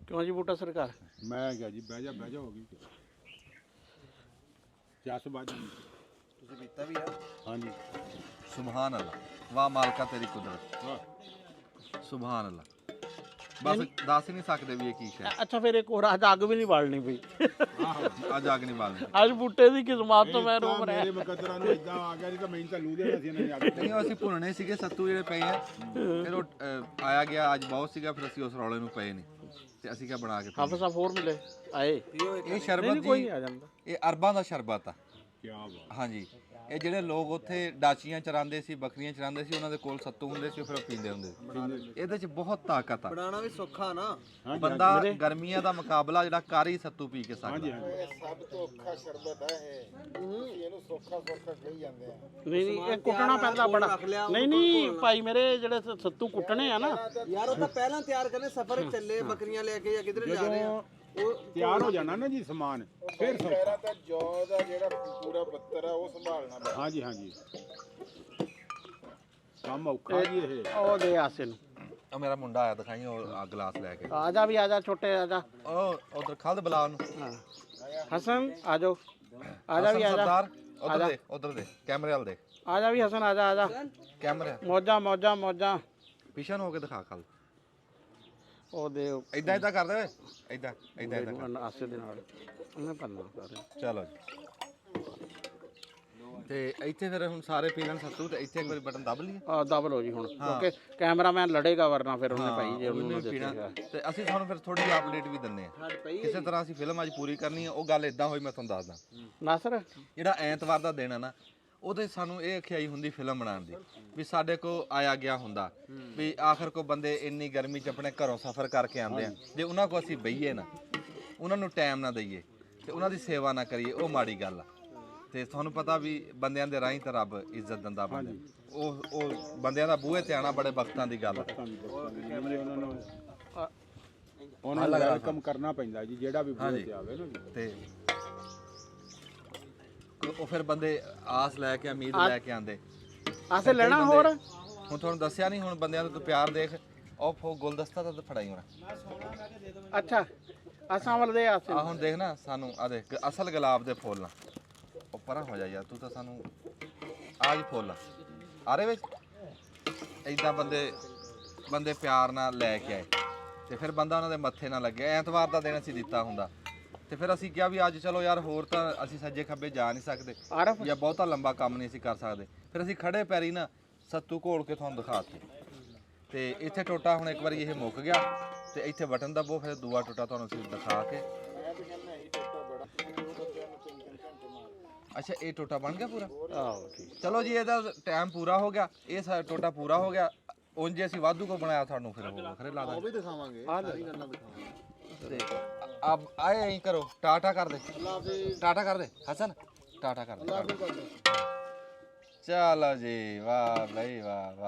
ਕਿਉਂ ਜੀ ਬੂਟਾ ਸਰਕਾਰ? ਮੈਂ ਕਿਹਾ ਜੀ ਬਹਿ ਜਾ ਹੋ ਗਈ ਜਸ ਬਾਜੀ। ਤੁਸੀਂ ਪੀਤਾ ਵੀ ਆ? ਹਾਂਜੀ ਸੁਭਾਨ ਅੱਲਾ, ਵਾਹ ਮਾਲਕਾ ਤੇਰੀ ਕੁਦਰਤ, ਵਾਹ ਸੁਭਾਨ ਅੱਲਾ। ਬਸ ਦੱਸ ਹੀ ਨਹੀਂ ਸਕਦੇ ਵੀ ਇਹ ਕੀ ਹੈ। ਅੱਛਾ ਫਿਰ ਇੱਕ ਹੋਰ, ਅੱਜ ਅੱਗ ਵੀ ਨਹੀਂ ਬਾਲਣੀ ਪਈ। ਅੱਜ ਅੱਗ ਨਹੀਂ ਬਾਲਣੀ। ਅੱਜ ਬੂਟੇ ਦੀ ਕਿਸਮਤ ਤੋਂ ਮੈਂ ਰੋਮ ਰਿਹਾ। ਮੇਰੇ ਮੁਕੱਦਰਾਂ ਨੂੰ ਇਦਾਂ ਆ ਗਿਆ ਨਹੀਂ ਤਾਂ ਮੈਨੂੰ ਤਾਂ ਲੂ ਦੇਣਾ ਸੀ ਇਹਨਾਂ ਨੇ ਨਹੀਂ, ਉਹ ਅਸੀਂ ਭੁੰਨਣੇ ਸੀਗੇ ਸੱਤੂ ਜਿਹੜੇ ਪਏ ਆ, ਫਿਰ ਉਹ ਆਇਆ ਗਿਆ ਅੱਜ ਬਹੁਤ ਸੀਗਾ, ਫਿਰ ਅਸੀਂ ਉਸ ਰੌਲੇ ਨੂੰ ਪਏ ਨਹੀਂ ਤੇ ਅਸੀਂ ਕਿਹਾ ਬਣਾ ਕੇ ਪੀਈਏ। ਹਾਫਿਜ਼ ਸਾਹਿਬ ਹੋਰ ਮਿਲੇ ਆਏ। ਇਹ ਸ਼ਰਬਤ ਕੋਈ ਜੀ ਆ ਜਾਂਦਾ। ਇਹ ਅਰਬਾਂ ਦਾ ਸ਼ਰਬਤ ਆ। ਕੀ ਬਾਤ। ਹਾਂਜੀ, ਇਹ ਜਿਹੜੇ ਲੋਕ ਉੱਥੇ ਡਾਚੀਆਂ ਚਰਾਉਂਦੇ ਸੀ, ਬੱਕਰੀਆਂ ਚਰਾਉਂਦੇ ਸੀ, ਉਹਨਾਂ ਦੇ ਕੋਲ ਸੱਤੂ ਹੁੰਦੇ ਸੀ, ਫਿਰ ਉਹ ਪੀਂਦੇ ਹੁੰਦੇ ਸੀ। ਇਹਦੇ 'ਚ ਬਹੁਤ ਤਾਕਤ ਆ। ਬਣਾਉਣਾ ਵੀ ਸੌਖਾ ਨਾ। ਬੰਦਾ ਗਰਮੀਆਂ ਦਾ ਮੁਕਾਬਲਾ ਜਿਹੜਾ ਕਰ ਹੀ ਸੱਤੂ ਪੀ ਕੇ ਸਕਦਾ। ਇਹ ਸਭ ਤੋਂ ਔਖਾ ਸ਼ਰਬਤ ਹੈ ਇਹ। ਤੁਸੀਂ ਇਹਨੂੰ ਸੌਖਾ ਕਹੀ ਜਾਂਦੇ ਆ। ਨਹੀਂ ਇਹ ਕੁੱਟਣਾ ਪੈਂਦਾ ਬੜਾ। ਨਹੀਂ ਭਾਈ ਮੇਰੇ ਜਿਹੜੇ ਸੱਤੂ ਕੁੱਟਣੇ ਆ ਨਾ, ਯਾਰ ਉਹ ਤਾਂ ਪਹਿਲਾਂ ਤਿਆਰ ਕਰਨੇ, ਸਫ਼ਰ ਚੱਲੇ ਬੱਕਰੀਆਂ ਲੈ ਕੇ ਜਾਂ ਕਿਧਰ ਜਾ ਰਹੇ ਆ, ਉਹ ਤਿਆਰ ਹੋ ਜਾਣਾ ਨਾ ਜੀ ਸਮਾਨ, ਫਿਰ ਸੌਖਾ। ਪਹਿਲਾਂ ਤਾਂ ਜੌ ਦਾ ਜਿਹੜਾ ਪੂਰਾ ਬੱਤਰ ਆ ਉਹ ਸੰਭਾਲਣਾ ਪੈਂਦਾ। ਹਾਂਜੀ ਹਾਂਜੀ, ਕੰਮ ਔਖਾ ਜੀ ਇਹ। ਉਹ ਦੇ ਆਸੇ ਨੂੰ ਉਹ ਮੇਰਾ ਮੁੰਡਾ ਆਇਆ, ਦਿਖਾਈ ਉਹ ਗਲਾਸ ਲੈ ਕੇ। ਆ ਜਾ ਵੀ ਆ ਜਾ, ਛੋਟੇ ਆ ਜਾ। ਉਹ ਉਧਰ ਖਲਦ ਬੁਲਾ ਉਹਨੂੰ। ਹਾਂ ਹਸਨ ਆ ਜਾਓ, ਆ ਜਾ ਵੀ ਆ ਜਾ, ਸਰਦਾਰ ਉਧਰ ਦੇ ਕੈਮਰੇ ਵਾਲ ਦੇ। ਆ ਜਾ ਵੀ ਹਸਨ, ਆ ਜਾ ਆ ਜਾ। ਕੈਮਰੇ ਮੌਜਾਂ ਮੌਜਾਂ ਮੌਜਾਂ। ਪਿਛਨ ਹੋ ਕੇ ਦਿਖਾ ਖਲ। ਉਹ ਦੇ ਇਦਾਂ ਇਦਾਂ ਕਰਦੇ ਓਏ, ਇਦਾਂ ਇਦਾਂ ਇਦਾਂ। ਆਸੇ ਦੇ ਨਾਲ ਉਹਨੇ ਪੰਨਾ ਸਾਰੇ। ਚਲੋ ਜੀ, ਤੇ ਇੱਥੇ ਫਿਰ ਹੁਣ ਸਾਰੇ ਪੀ ਲੈਣ ਸੱਤੂ, ਤੇ ਇੱਥੇ ਇੱਕ ਵਾਰੀ ਬਟਨ ਦਬ ਲਈਏ। ਆ ਦਬ ਲਓ ਜੀ ਹੁਣ, ਕਿਉਂਕਿ ਕੈਮਰਾਮੈਨ ਲੜੇਗਾ ਵਰਨਾ ਫਿਰ ਉਹਨੇ ਭਾਈ ਜੇ ਉਹਨੂੰ ਪੀਣਾ। ਦੇਖੇਗਾ। ਤੇ ਅਸੀਂ ਤੁਹਾਨੂੰ ਫਿਰ ਥੋੜੀ ਜਿਹੀ ਅਪਡੇਟ ਵੀ ਦਿੰਨੇ ਆ। ਕਿਸੇ ਤਰ੍ਹਾਂ ਅਸੀਂ ਫਿਲਮ ਅੱਜ ਪੂਰੀ ਕਰਨੀ ਆ। ਉਹ ਗੱਲ ਇਦਾਂ ਹੋਈ, ਮੈਂ ਤੁਹਾਨੂੰ ਦੱਸਦਾ। ਨਾਸਰ ਜਿਹੜਾ ਐਤਵਾਰ ਦਾ ਦਿਨ ਆ ਨਾ, ਉਹਦੇ ਸਾਨੂੰ ਇਹ ਅਖਿਆਈ ਹੁੰਦੀ ਫਿਲਮ ਬਣਾਉਣ ਦੀ, ਵੀ ਸਾਡੇ ਕੋ ਆਇਆ ਗਿਆ ਹੁੰਦਾ, ਵੀ ਆਖਰ ਕੋ ਬੰਦੇ ਇੰਨੀ ਗਰਮੀ 'ਚ ਆਪਣੇ ਘਰੋਂ ਸਫ਼ਰ ਕਰਕੇ ਆਉਂਦੇ ਆ, ਜੇ ਉਹਨਾਂ ਕੋ ਅਸੀਂ ਬਈਏ ਨਾ, ਉਹਨਾਂ ਨੂੰ ਟਾਈਮ ਨਾ ਦਈਏ ਤੇ ਉਹਨਾਂ ਦੀ ਸੇਵਾ ਨਾ ਕਰੀਏ, ਉਹ ਮਾੜੀ ਗੱਲ ਆ। ਤੇ ਤੁਹਾਨੂੰ ਪਤਾ ਵੀ ਬੰਦਿਆਂ ਦੇ ਰਾਹੀਂ ਤਾਂ ਰੱਬ ਇੱਜ਼ਤ ਦਿੰਦਾ ਬੰਦੇ। ਉਹ ਬੰਦਿਆਂ ਦਾ ਬੂਹੇ ਤੇ ਆਣਾ ਬੜੇ ਵਕਤਾਂ ਦੀ ਗੱਲ ਆ। ਉਹਨਾਂ ਨੂੰ ਵੈਲਕਮ ਕਰਨਾ ਪੈਂਦਾ ਜੀ, ਜਿਹੜਾ ਵੀ ਬੂਹੇ ਤੇ ਆਵੇ ਨਾ ਜੀ। ਤੇ ਉਹ ਫਿਰ ਬੰਦੇ ਆਸ ਲੈ ਕੇ, ਉਮੀਦ ਲੈ ਕੇ ਆਂਦੇ। ਆਸੇ ਲੈਣਾ ਹੋਰ। ਹੁਣ ਤੁਹਾਨੂੰ ਦੱਸਿਆ ਨਹੀਂ, ਹੁਣ ਬੰਦਿਆਂ ਦਾ ਤੂੰ ਪਿਆਰ ਦੇਖ। ਉਹ ਗੁਲਦਸਤਾ ਤਾਂ ਫੜਾਈ ਹੋਣਾ। ਅੱਛਾ ਅਸਾਂ ਵੱਲ ਦੇ ਆਸੇ। ਆ ਹੁਣ ਦੇਖ ਨਾ, ਸਾਨੂੰ ਆ ਦੇਖ ਅਸਲ ਗੁਲਾਬ ਦੇ ਫੁੱਲ ਆ। ਉਹ ਪਰਾਂ ਹੋ ਜਾ ਯਾਰ, ਤੂੰ ਤਾਂ ਸਾਨੂੰ ਆਜ ਫੁੱਲ ਆ ਆਰੇ ਵਿੱਚ ਇਦਾਂ ਬੰਦੇ ਪਿਆਰ ਨਾਲ ਲੈ ਕੇ ਆਏ, ਤੇ ਫਿਰ ਬੰਦਾ ਉਹਨਾਂ ਦੇ ਮੱਥੇ ਨਾ ਲੱਗਿਆ। ਐਤਵਾਰ ਦਾ ਦਿਨ ਅਸੀਂ ਦਿੱਤਾ ਹੁੰਦਾ, ਤੇ ਫਿਰ ਅਸੀਂ ਕਿਹਾ ਵੀ ਅੱਜ ਚਲੋ ਯਾਰ, ਹੋਰ ਤਾਂ ਅਸੀਂ ਸੱਜੇ ਖੱਬੇ ਜਾ ਨਹੀਂ ਸਕਦੇ ਜਾਂ ਬਹੁਤਾ ਲੰਬਾ ਕੰਮ ਨਹੀਂ ਅਸੀਂ ਕਰ ਸਕਦੇ। ਫਿਰ ਅਸੀਂ ਖੜੇ ਪੈਰੀ ਨਾ ਸੱਤੂ ਘੋਲ ਕੇ ਤੁਹਾਨੂੰ ਦਿਖਾਤੀ। ਤੇ ਇੱਥੇ ਟੋਟਾ ਹੁਣ ਇੱਕ ਵਾਰੀ ਇਹ ਮੁੱਕ ਗਿਆ, ਤੇ ਇੱਥੇ ਬਟਨ ਦਬੋ, ਫਿਰ ਦੂਆ ਟੋਟਾ ਤੁਹਾਨੂੰ ਅਸੀਂ ਦਿਖਾ ਕੇ। ਅੱਛਾ, ਇਹ ਟੋਟਾ ਬਣ ਗਿਆ ਪੂਰਾ। ਆਹੋ ਠੀਕ। ਚਲੋ ਜੀ, ਇਹਦਾ ਟਾਈਮ ਪੂਰਾ ਹੋ ਗਿਆ, ਇਹ ਸਾਡਾ ਟੋਟਾ ਪੂਰਾ ਹੋ ਗਿਆ। ਉਂਝ ਅਸੀਂ ਵਾਧੂ ਕੋ ਬਣਾਇਆ ਤੁਹਾਨੂੰ, ਫਿਰ ਉਹ ਵੱਖਰੇ ਲਾ ਦਾਂਗੇ। ਉਹ ਵੀ ਦਿਖਾਵਾਂਗੇ, ਸਾਰੀ ਗੱਲਾਂ ਦਿਖਾਵਾਂਗੇ। ਤੇ ਆਪ ਆਏ ਐਂ ਕਰੋ, ਟਾਟਾ ਕਰ ਦੇ, ਟਾਟਾ ਕਰ ਦੇ ਹਸਨ, ਟਾਟਾ ਕਰ ਦੇ। ਚਲੋ ਜੀ, ਵਾਹ ਬਈ ਵਾਹ ਵਾਹ।